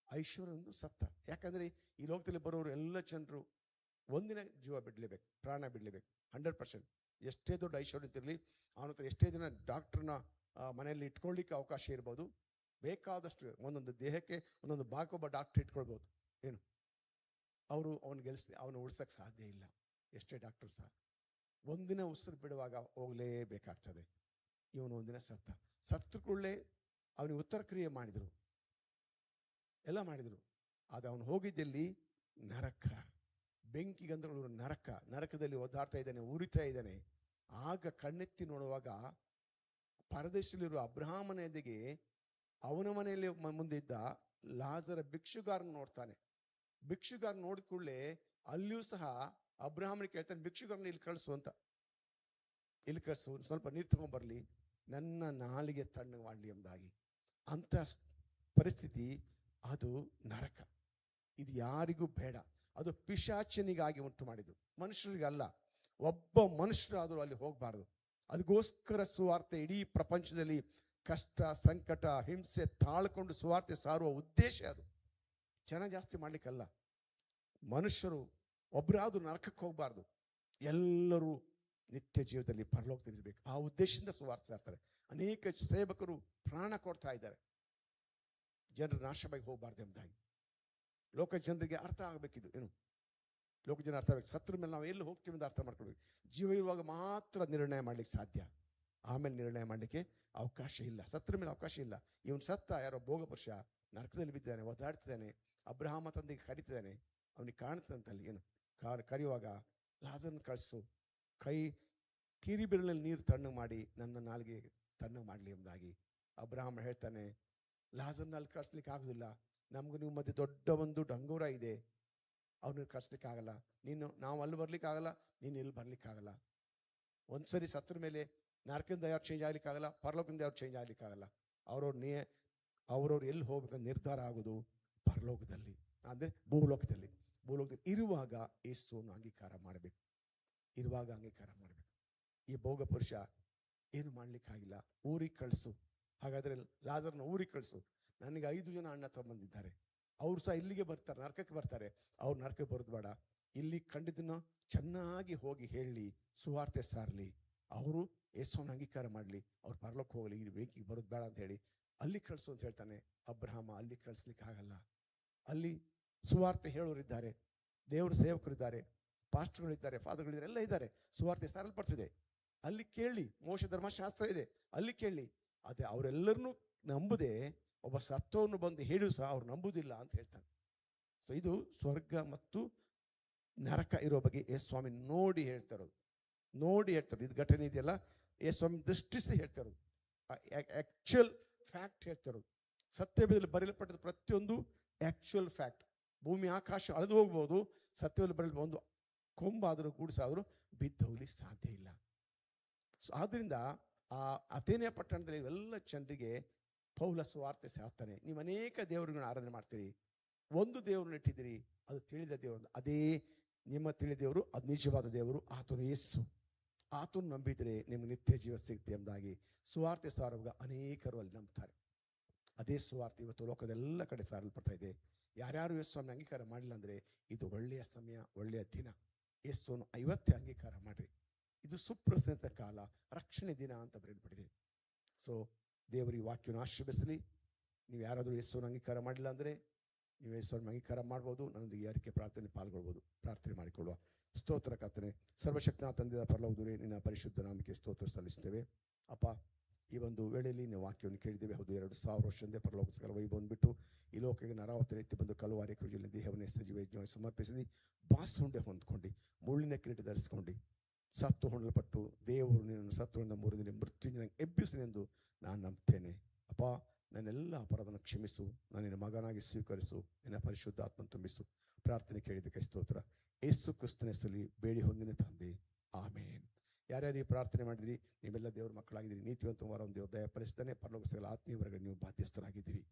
ಐಶ್ವರ್ಯನು ಸತ್ತ. ಯಾಕಂದರೆ ಈ ಲೋಕದಲ್ಲಿ ಬರೋರು ಎಲ್ಲ ಜನರು ಒಂದಿನ ಜೀವ ಬಿಡಲೇಬೇಕು, ಪ್ರಾಣ ಬಿಡಲೇಬೇಕು. 100%. ಎಷ್ಟೇ ದೊಡ್ಡ ಐಶ್ವರ್ಯ ಇರಲಿ, ಅವನ ಹತ್ರ ಎಷ್ಟೇ ದಿನ ಡಾಕ್ಟ್ರನ್ನ ಮನೆಯಲ್ಲಿ ಇಟ್ಕೊಳ್ಳಿಕ್ಕೆ ಅವಕಾಶ ಇರ್ಬೋದು, ಬೇಕಾದಷ್ಟು ಒಂದೊಂದು ದೇಹಕ್ಕೆ ಒಂದೊಂದು ಭಾಗಕ್ಕೊಬ್ಬ ಡಾಕ್ಟ್ರ್ ಇಟ್ಕೊಳ್ಬೋದು. ಏನು ಅವನು ಉಳಿಸೋಕ್ಕೆ ಸಾಧ್ಯ ಇಲ್ಲ. ಎಷ್ಟೇ ಡಾಕ್ಟ್ರು ಸಹ ಒಂದಿನ ಉಸಿರು ಬಿಡುವಾಗ ಹೋಗಲೇಬೇಕಾಗ್ತದೆ. ಇವನು ಒಂದಿನ ಸತ್ತ ಕೂಡಲೇ ಅವನಿಗೆ ಉತ್ತರ ಕ್ರಿಯೆ ಮಾಡಿದರು, ಎಲ್ಲ ಮಾಡಿದರು. ಆದರೆ ಅವನು ಹೋಗಿದ್ದಲ್ಲಿ ನರಕ, ಬೆಂಕಿಗಂಧಗಳು ನರಕ. ನರಕದಲ್ಲಿ ಒದ್ದಾಡ್ತಾ ಇದ್ದಾನೆ, ಉರಿತಾ ಇದ್ದಾನೆ. ಆಗ ಕಣ್ಣೆತ್ತಿ ನೋಡುವಾಗ ಪರದೇಶದಲ್ಲಿರುವ ಅಬ್ರಹಾಮನ ಎದೆಗೆ ಅವನ ಮನೆಯಲ್ಲಿ ಮುಂದೆ ಇದ್ದ ಲಾಜರ ಭಿಕ್ಷುಗಾರನ ನೋಡ್ತಾನೆ. ಭಿಕ್ಷುಗಾರ ನೋಡಿದ ಕೂಡಲೇ ಅಲ್ಲಿಯೂ ಸಹ ಅಬ್ರಹಾಮನಿಗೆ ಕೇಳ್ತಾನೆ, ಭಿಕ್ಷುಗಾರನ ಇಲ್ಲಿ ಕಳಿಸು ಅಂತ. ಇಲ್ಲಿ ಕಳಿಸು, ಸ್ವಲ್ಪ ನೀರು ತಗೊಂಡ್ಬರಲಿ, ನನ್ನ ನಾಲಿಗೆ ತಣ್ಣಗೆ ಮಾಡಲಿ ಎಂಬುದಾಗಿ. ಅಂಥ ಪರಿಸ್ಥಿತಿ ಅದು ನರಕ. ಇದು ಯಾರಿಗೂ ಬೇಡ. ಅದು ಪಿಶಾಚನಿಗಾಗಿ ಉಂಟು ಮಾಡಿದ್ದು, ಮನುಷ್ಯರಿಗಲ್ಲ. ಒಬ್ಬ ಮನುಷ್ಯರಾದರೂ ಅಲ್ಲಿ ಹೋಗಬಾರ್ದು. ಅದಕ್ಕೋಸ್ಕರ ಸುವಾರ್ತೆ ಇಡೀ ಪ್ರಪಂಚದಲ್ಲಿ ಕಷ್ಟ, ಸಂಕಟ, ಹಿಂಸೆ ತಾಳ್ಕೊಂಡು ಸುವಾರ್ತೆ ಸಾರುವ ಉದ್ದೇಶ ಅದು. ಜನ ಜಾಸ್ತಿ ಮಾಡಲಿಕ್ಕಲ್ಲ. ಮನುಷ್ಯರು ಒಬ್ಬರಾದರೂ ನರಕಕ್ಕೆ ಹೋಗಬಾರ್ದು, ಎಲ್ಲರೂ ನಿತ್ಯ ಜೀವದಲ್ಲಿ ಪರಲೋಕದಲ್ಲಿರಬೇಕು. ಆ ಉದ್ದೇಶದಿಂದ ಸುವಾರ್ತೆ ಸಾರ್ತಾರೆ. ಅನೇಕ ಸೇವಕರು ಪ್ರಾಣ ಕೊಡ್ತಾ ಇದ್ದಾರೆ, ಜನರು ನಾಶವಾಗಿ ಹೋಗಬಾರ್ದು ಎಂಬುದಾಗಿ. ಲೋಕ ಜನರಿಗೆ ಅರ್ಥ ಆಗಬೇಕಿದು. ಏನು ಲೋಕ ಜನ ಅರ್ಥ ಆಗಬೇಕು. ಸತ್ರ ಮೇಲೆ ನಾವು ಎಲ್ಲಿ ಹೋಗ್ತೀವಿ ಅಂತ ಅರ್ಥ ಮಾಡ್ಕೊಳ್ಬೇಕು. ಜೀವ ಇರುವಾಗ ಮಾತ್ರ ನಿರ್ಣಯ ಮಾಡ್ಲಿಕ್ಕೆ ಸಾಧ್ಯ, ಆಮೇಲೆ ನಿರ್ಣಯ ಮಾಡಲಿಕ್ಕೆ ಅವಕಾಶ ಇಲ್ಲ. ಸತ್ರ ಮೇಲೆ ಅವಕಾಶ ಇಲ್ಲ. ಇವನು ಸತ್ತ, ಯಾರೋ ಭೋಗ ಪುರುಷ ನರಕದಲ್ಲಿ ಬಿದ್ದಾನೆ, ಒದ್ದಾಡ್ತಿದ್ದಾನೆ. ಅಬ್ರಹಾಮ ತಂದೆಗೆ ಕರೀತಿದ್ದಾನೆ, ಅವನಿಗೆ ಕಾಣ್ತಂತಲ್ಲಿ. ಏನು ಕರೆಯುವಾಗ ಲಾಜರನ್ನ ಕಳಿಸು, ಕಿರಿ ಬೆರಳಲ್ಲಿ ನೀರು ತಣ್ಣಗೆ ಮಾಡಿ ನನ್ನ ನಾಲಿಗೆ ತಣ್ಣಗೆ ಮಾಡಲಿ ಎಂಬುದಾಗಿ. ಅಬ್ರಹಾಮ ಹೇಳ್ತಾನೆ, ಲಾಜರ್ನ ಅಲ್ಲಿ ಕಳಿಸ್ಲಿಕ್ಕೆ ಆಗೋದಿಲ್ಲ, ನಮಗೂ ನೀವು ಮಧ್ಯೆ ದೊಡ್ಡ ಒಂದು ಡಂಗೂರ ಇದೆ, ಅವ್ರನ್ನ ಕಳಿಸ್ಲಿಕ್ಕಾಗಲ್ಲ. ನಾವು ಅಲ್ಲಿ ಬರ್ಲಿಕ್ಕಾಗಲ್ಲ, ನೀನು ಇಲ್ಲಿ ಬರ್ಲಿಕ್ಕಾಗಲ್ಲ. ಒಂದ್ಸರಿ ಸತ್ರ ಮೇಲೆ ನರಕದಿಂದ ಯಾರು ಚೇಂಜ್ ಆಗ್ಲಿಕ್ಕಾಗಲ್ಲ, ಪರಲೋಕದಿಂದ ಯಾರು ಚೇಂಜ್ ಆಗ್ಲಿಕ್ಕಾಗಲ್ಲ. ಅವ್ರವ್ರು ಎಲ್ಲಿ ಹೋಗ್ಬೇಕಂತ ನಿರ್ಧಾರ ಆಗೋದು ಪರಲೋಕದಲ್ಲಿ, ಅಂದರೆ ಭೂಲೋಕದಲ್ಲಿ ಇರುವಾಗ ಯೇಸುವನ್ನು ಅಂಗೀಕಾರ ಮಾಡಬೇಕು. ಇರುವಾಗ ಅಂಗೀಕಾರ ಮಾಡಬೇಕು. ಈ ಭೋಗ ಪುರುಷ ಏನು ಮಾಡ್ಲಿಕ್ಕಾಗಿಲ್ಲ, ಊರಿಗೆ ಕಳಿಸು. ಹಾಗಾದರೆ ಲಾಜರ್ನ ಊರಿಗೆ ಕಳಿಸು. ನನಗೆ 5 ಜನ ಅಣ್ಣ ತಗೊಂಬಂದಿದ್ದಾರೆ, ಅವ್ರು ಸಹ ಇಲ್ಲಿಗೆ ಬರ್ತಾರೆ, ನರಕಕ್ಕೆ ಬರ್ತಾರೆ. ಅವ್ರು ನರಕಕ್ಕೆ ಬರೋದು ಬೇಡ, ಇಲ್ಲಿ ಕಂಡಿದ್ದನ್ನು ಚೆನ್ನಾಗಿ ಹೋಗಿ ಹೇಳಿ ಸುವಾರ್ತೆ ಸಾರಲಿ, ಅವರು ಯೇಸುವನ್ನು ಅಂಗೀಕಾರ ಮಾಡಲಿ, ಅವ್ರು ಪರಲೋಕ ಹೋಗಲಿ, ಇಲ್ಲಿ ಬೇಕಿಗೆ ಬರೋದು ಬೇಡ ಅಂತ ಹೇಳಿ ಅಲ್ಲಿ ಕಳಿಸು ಅಂತ ಹೇಳ್ತಾನೆ. ಅಬ್ರಹಾಮ ಅಲ್ಲಿ ಕಳಿಸ್ಲಿಕ್ಕೆ ಆಗಲ್ಲ. ಅಲ್ಲಿ ಸುವಾರ್ತೆ ಹೇಳೋರಿದ್ದಾರೆ, ದೇವರ ಸೇವಕರಿದ್ದಾರೆ, ಪಾಸ್ಟರ್ಗಳಿದ್ದಾರೆ, ಫಾದರ್ಗಳಿದ್ದಾರೆ, ಎಲ್ಲ ಇದ್ದಾರೆ. ಸುವಾರ್ತೆ ಸಾರಲ್ಪಡ್ತಿದೆ, ಅಲ್ಲಿ ಕೇಳಿ. ಮೋಶೆ ಧರ್ಮಶಾಸ್ತ್ರ ಇದೆ, ಅಲ್ಲಿ ಕೇಳಿ. ಅದೇ ಅವರೆಲ್ಲರನ್ನೂ ನಂಬುದೇ ಒಬ್ಬ ಸತ್ತವನ್ನು ಬಂದು ಹೇಳು ಸಹ ಅವ್ರು ನಂಬುವುದಿಲ್ಲ ಅಂತ ಹೇಳ್ತಾನೆ. ಸೊ ಇದು ಸ್ವರ್ಗ ಮತ್ತು ನರಕ ಇರೋ ಬಗ್ಗೆ ಯೇಸುಸ್ವಾಮಿ ನೋಡಿ ಹೇಳ್ತಾರೋದು. ಇದು ಘಟನೆ ಇದೆಯಲ್ಲ, ಯೇಸುಸ್ವಾಮಿ ದೃಷ್ಟಿಸಿ ಹೇಳ್ತಾರೋದು, ಆ್ಯಕ್ಚುಯಲ್ ಫ್ಯಾಕ್ಟ್ ಹೇಳ್ತಾರೋದು. ಸತ್ಯವೇದದಲ್ಲಿ ಬರೆಯಲ್ಪಟ್ಟದ ಪ್ರತಿಯೊಂದು ಆ್ಯಕ್ಚುಯಲ್ ಫ್ಯಾಕ್ಟ್. ಭೂಮಿ ಆಕಾಶ ಅಳೆದು ಹೋಗ್ಬೋದು, ಸತ್ಯದಲ್ಲಿ ಬರೆಯಲು ಒಂದು ಕೊಂಬಾದರೂ ಗೂಡಿಸಾದರೂ ಬಿದ್ದು ಹೋಗ್ಲಿಕ್ಕೆ ಸಾಧ್ಯ ಇಲ್ಲ. ಸೊ ಆದ್ದರಿಂದ ಆ ಅಥೇನೆಯ ಪಟ್ಟಣದಲ್ಲಿ ಎಲ್ಲ ಜನರಿಗೆ ಪೌಲ ಸುವಾರ್ತೆ ಸಾರ್ತಾನೆ. ನೀವು ಅನೇಕ ದೇವರುಗಳನ್ನ ಆರಾಧನೆ ಮಾಡ್ತೀರಿ, ಒಂದು ದೇವರನ್ನ ಇಟ್ಟಿದ್ದೀರಿ, ಅದು ತಿಳಿದ ದೇವರು. ಅದೇ ನಿಮ್ಮ ತಿಳಿದೇವರು, ಅದು ನಿಜವಾದ ದೇವರು, ಆತನು ಯೇಸು. ಆತನು ನಂಬಿದರೆ ನಿಮಗೆ ನಿತ್ಯ ಜೀವ ಸಿಗುತ್ತೆ ಎಂಬುದಾಗಿ ಸುವಾರ್ತೆ ಸಾರುವಾಗ ಅನೇಕರು ಅಲ್ಲಿ ನಂಬ್ತಾರೆ. ಅದೇ ಸುವಾರ್ತೆ ಇವತ್ತು ಲೋಕದೆಲ್ಲ ಕಡೆ ಸಾರಲ್ಪಡ್ತಾ ಇದೆ. ಯಾರ್ಯಾರು ಯೇಸುವನ್ನು ಅಂಗೀಕಾರ ಮಾಡಿಲ್ಲ ಅಂದರೆ ಇದು ಒಳ್ಳೆಯ ಸಮಯ, ಒಳ್ಳೆಯ ದಿನ. ಯೇಸುವನ್ನು ಇವತ್ತೇ ಅಂಗೀಕಾರ ಮಾಡಿರಿ. ಇದು ಸುಪ್ರಸಿದ್ಧ ಕಾಲ, ರಕ್ಷಣೆ ದಿನ ಅಂತ ಬರೆಯಲ್ಪಟ್ಟಿದೆ. ಸೊ ದೇವರು ಈ ವಾಕ್ಯವನ್ನು ಆಶೀರ್ವದಿಸಲಿ. ನೀವು ಯಾರಾದರೂ ಯೇಸುವನ್ನು ಅಂಗೀಕಾರ ಮಾಡಿಲ್ಲ ಅಂದರೆ ನೀವು ಯೇಸುವನ್ನು ಅಂಗೀಕಾರ ಮಾಡ್ಬೋದು. ನನ್ನೊಂದಿಗೆ ಯಾರಿಗೆ ಪ್ರಾರ್ಥನೆ ಪಾಲ್ಗೊಳ್ಬೋದು. ಪ್ರಾರ್ಥನೆ ಮಾಡಿಕೊಳ್ಳುವ. ಸ್ತೋತ್ರ ಕರ್ತನೆ, ಸರ್ವಶಕ್ತನ ತಂದೆಯ ಪರಲೋಕದವರೇ, ನಿನ್ನ ಪರಿಶುದ್ಧ ನಾಮಕ್ಕೆ ಸ್ತೋತ್ರ ಸಲ್ಲಿಸ್ತೇವೆ. ಅಪ್ಪ, ಈ ಒಂದು ವೇಳೆಯಲ್ಲಿ ನೀವು ವಾಕ್ಯವನ್ನು ಕೇಳಿದ್ದೇವೆ. ಹೌದು, 2000 ವರ್ಷದಿಂದ ಪರಲೋಕಸ್ಕರ ವೈಭವವನ್ನು ಬಿಟ್ಟು ಈ ಲೋಕಕ್ಕೆ ನರಾವತಿ ಎತ್ತಿ ಬಂದು ಕಲವಾರಿ ಕೃಜಿಯಲ್ಲಿ ದೇಹವನ್ನೇ ಸಜೀವ ಯಜ್ಞವಾಗಿ ಸಮರ್ಪಿಸಿ ಬಾಸುಂಡೆ ಹೊಂದ್ಕೊಂಡು ಮುಳ್ಳಿನ ಕಿರೀಟ ಧರಿಸ್ಕೊಂಡು ಸತ್ತು ಹೊಣಲ್ಪಟ್ಟು ದೇವರು ನಿನ್ನನ್ನು ಸತ್ತುಗಳಿಂದ 3 ದಿನ ಮೃತ್ಯುಂಜಯ ಎಬ್ಬಿಸನೆಂದು ನಾನು ನಂಬ್ತೇನೆ. ಅಪ್ಪ, ನನ್ನೆಲ್ಲ ಅಪರಾಧನ ಕ್ಷಮಿಸು, ನಾನು ನಿನ್ನ ಮಗನಾಗಿ ಸ್ವೀಕರಿಸು, ನಿನ್ನ ಪರಿಶುದ್ಧಾತ್ಮ ತುಂಬಿಸು. ಪ್ರಾರ್ಥನೆ ಕೇಳಿದ್ದಕ್ಕೆ ಸ್ತೋತ್ರ. ಯೇಸು ಕ್ರಿಸ್ತನ ಹೆಸರಲ್ಲಿ ಬೇಡಿ ಹೊಂದಿನ ತಂದೆ, ಆಮೇನ್. ಯಾರ್ಯಾರು ಈ ಪ್ರಾರ್ಥನೆ ಮಾಡಿದಿರಿ, ನೀವೆಲ್ಲ ದೇವ್ರ ಮಕ್ಕಳಾಗಿದ್ದೀರಿ. ನೀತಿವಂತ ಒಂದು ದೇವ್ರ ದಯ ಫಲಿಸ್ತಾನೆ. ಪರಲೋಕ ಸಕಲ ಆತ್ಮೀಯವರೆಗೆ ನೀವು ಬಾಧ್ಯಸ್ಥರಾಗಿದ್ದೀರಿ.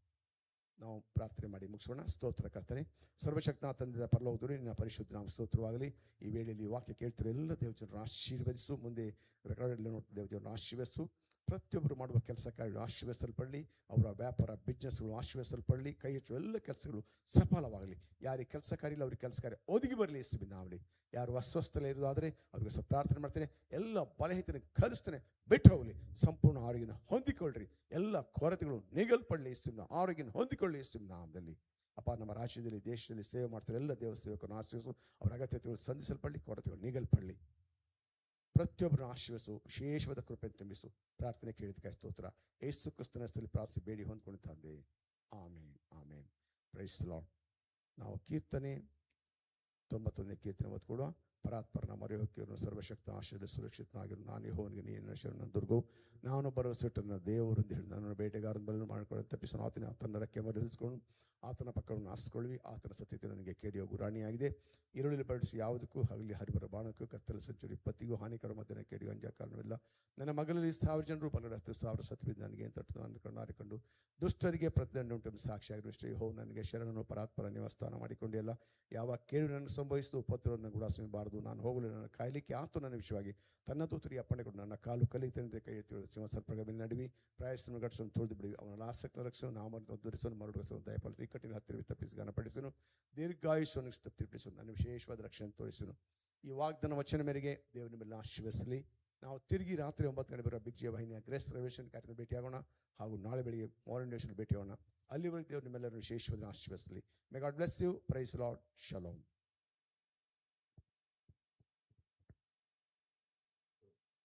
ನಾವು ಪ್ರಾರ್ಥನೆ ಮಾಡಿ ಮುಗಿಸೋಣ. ಸ್ತೋತ್ರ ಕರ್ತನೆ, ಸರ್ವಶಕ್ತನ ತಂದೆಯ ಪರಲೋಕದವರೇ, ನಿನ್ನ ಪರಿಶುದ್ಧ ನಾಮ ಸ್ತೋತ್ರವಾಗಲಿ. ಈ ವೇಳೆಯಲ್ಲಿ ವಾಕ್ಯ ಕೇಳ್ತಿರೋ ಎಲ್ಲ ದೇವಜನರನ್ನು ಆಶೀರ್ವದಿಸು. ಮುಂದೆ ರೆಕಾರ್ಡಲ್ಲಿ ನೋಡ್ತಾ ದೇವಜನರನ್ನು ಆಶೀರ್ವದಿಸು. ಪ್ರತಿಯೊಬ್ಬರು ಮಾಡುವ ಕೆಲಸ ಕಾರ್ಯಗಳು ಆಶೀರ್ವದಿಸಲ್ಪಡಲಿ. ಅವರ ವ್ಯಾಪಾರ ಬಿಸ್ನೆಸ್ಗಳು ಆಶೀರ್ವದಿಸಲ್ಪಡಲಿ. ಕೈ ಹೆಚ್ಚುವ ಎಲ್ಲ ಕೆಲಸಗಳು ಸಫಲವಾಗಲಿ. ಯಾರಿಗೆ ಕೆಲಸ ಕಾರ್ಯ ಇಲ್ಲ ಅವ್ರಿಗೆ ಕೆಲಸ ಕಾರ್ಯ ಒದಗಿ ಬರಲಿ ಯೇಸುವಿನ ನಾಮದಲ್ಲಿ. ಯಾರು ಅಸ್ವಸ್ಥಲೆ ಇರೋದಾದರೆ ಅವ್ರಿಗೆ ಸ್ವಲ್ಪ ಪ್ರಾರ್ಥನೆ ಮಾಡ್ತೇನೆ. ಎಲ್ಲ ಬಲಹೀನತೆಯನ್ನು ಕಲಿಸ್ತೇನೆ, ಬಿಟ್ಟು ಹೋಗಲಿ. ಸಂಪೂರ್ಣ ಆರೋಗ್ಯನ ಹೊಂದಿಕೊಳ್ಳ್ರಿ. ಎಲ್ಲ ಕೊರತೆಗಳು ನಿಗಲ್ಪಡಲಿ ಯೇಸುವಿನ. ಆರೋಗ್ಯನ ಹೊಂದಿಕೊಳ್ಳಿ ಯೇಸುವಿನ ನಾಮದಲ್ಲಿ. ಅಪ್ಪ, ನಮ್ಮ ರಾಜ್ಯದಲ್ಲಿ ದೇಶದಲ್ಲಿ ಸೇವೆ ಮಾಡ್ತಾರೆ ಎಲ್ಲ ದೇವ ಸೇವಕರನ್ನು ಆಶೀರ್ವಿಸು. ಅವರ ಅಗತ್ಯತೆಗಳು ಸಂಧಿಸಲ್ಪಡಲಿ, ಕೊರತೆಗಳು ನಿಗಲ್ಪಡಲಿ. ಪ್ರತಿಯೊಬ್ಬರನ್ನು ಆಶೀರ್ವಿಸು, ವಿಶೇಷವಾದ ಕೃಪೆ ತುಂಬಿಸು. ಪ್ರಾರ್ಥನೆ ಕೇಳಿದಕ್ಕೆ ಸ್ತೋತ್ರ. ಯೇಸು ಕ್ರಿಸ್ತನ ಹೆಸರಲ್ಲಿ ಪ್ರಾರ್ಥಿಸಿ ಬೇಡಿ ಹೊಂದ್ಕೊಂಡು ತಂದೆ, ಆಮೇನ್, ಆಮೇನ್. Praise the Lord. ನಾವು ಕೀರ್ತನೆ 91ನೇ ಕೀರ್ತನೆ ಓದ್ಕೊಡುವ. ಪರಾತ್ಪರನ ಮೊರೆ ಹೊಕ್ಕಿಯನ್ನು ಸರ್ವಶಕ್ತ ಆಶ್ರಯ ಸುರಕ್ಷಿತನಾಗಿರು. ನಾನು ಯೆಹೋವನಿಗೆ ನೀರಿನ ಶರಣ ದುರ್ಗವು, ನಾನು ಭರವಸೆಟ್ಟು ನನ್ನ ದೇವರಿಂದ ಹಿಡಿದು ನನ್ನನ್ನು ಬೇಟೆಗಾರನ ಬಲನ್ನು ಮಾಡಿಕೊಂಡು ತಪ್ಪಿಸೋನು. ಆತನ ರೆಕ್ಕೆ ಮರೆಸಿಕೊಂಡು ಆತನ ಪಕ್ಕವನ್ನು ಆರಿಸಿಕೊಳ್ಳಿ. ಆತನ ಸತ್ಯತೆ ನನಗೆ ಕೇಡಿಯೋ ಗುರಾಣಿಯಾಗಿದೆ. ಈರುಳ್ಳಿ ಬಡಿಸಿ ಯಾವುದಕ್ಕೂ ಹಗಲಿ ಹರಿಬರ ಬಾಣಕ್ಕೂ ಕತ್ತಲ ಸಂಚುರಿ ಪತ್ತಿಗೂ ಹಾನಿಕರ ಮಧ್ಯನ ಕೇಡಿಗೂ ಅಂಜ ಕಾರಣವಿಲ್ಲ. ನನ್ನ ಮಗಳಲ್ಲಿ 1000 ಜನರು ಪಲ್ಲಡ 10,000 ಸತ್ವಿದ್ದು ನನಗೆ ತಟ್ಟು ನಾನು ಕಣ್ಣಾರಿಕೊಂಡು ದುಷ್ಟರಿಗೆ ಪ್ರತಿದಂಡ ಉಂಟು ಸಾಕ್ಷಿಯಾಗಿರುವಷ್ಟೇ ಯೆಹೋವನು ನನಗೆ ಶರಣನು ಪರಾತ್ಪರ ನಿವಾಸಸ್ಥಾನ ಮಾಡಿಕೊಂಡಿಲ್ಲ. ಯಾವ ಕೇಡು ನನಗೆ ಸಂಭವಿಸಿದ ಉಪದ್ರವವನ್ನು ಗುಡಾಸಬಾರದು. ನಾನು ಹೋಗಲು ನನ್ನ ಕಾಯಲಿಕ್ಕೆ ಆತು ನನ್ನ ವಿಷಯವಾಗಿ ತನ್ನ ದೂತರಿಗೆ ಅಪ್ಪಣೆಗೊಂಡು ನನ್ನ ಕಾಲು ಕಲಿತಂತೆ ಕೈ ಎತ್ತಿ ಸಿಂಹಸರ್ಪಗಳ ಮೇಲೆ ನಡುವಿ ಪ್ರಾಯಸ್ಸನ್ನು ಗಡಿಸೋನು ತುಳಿದು ಬಿಡಿ. ಅವನ ಆಸಕ್ತ ರಕ್ಷಣೆ ನಾಮನ್ನು ದುರಿಸೋನು ಮರುಡಿಸೋನು ದಯಪಾಲಿಸಿ ಇಕ್ಕಟ್ಟಿನ ಹತ್ತಿರ ತಪ್ಪಿಸಿ ಗಣಪಡಿಸೋನು ದೀರ್ಘಾಯುಷ್ಯವನ್ನು ತಪ್ಪಿಸೋನು ನನ್ನ ವಿಶೇಷವಾದ ರಕ್ಷಣೆ ತೋರಿಸೋನು. ಈ ವಾಗ್ದಾನ ವಚನ ಮೇರೆಗೆ ದೇವರ ಮೇಲೆ ಆಶೀರ್ವದಿಸಲಿ. ನಾವು ತಿರುಗಿ ರಾತ್ರಿ 9 ಗಂಟೆ ಬರುವ ಬಿಗ್ ಜೆ ವಾಹಿನಿಯ ಗ್ರೇಸ್ ರೆವಲ್ಯೂಷನ್ ಕಾರ್ಯಕ್ರಮ ಭೇಟಿಯಾಗೋಣ. ಹಾಗೂ ನಾಳೆ ಬೆಳಿಗ್ಗೆ ಮಾರ್ನಿಂಗ್ ನ್ಯೂಷನ್ ಭೇಟಿಯಾಗೋಣ. ಅಲ್ಲಿವರೆಗೆ ದೇವರು ನಿಮ್ಮೆಲ್ಲರೂ ವಿಶೇಷವಾದ ಆಶೀರ್ವದಿಸಲಿ. May God bless you. Praise Lord. Shalom.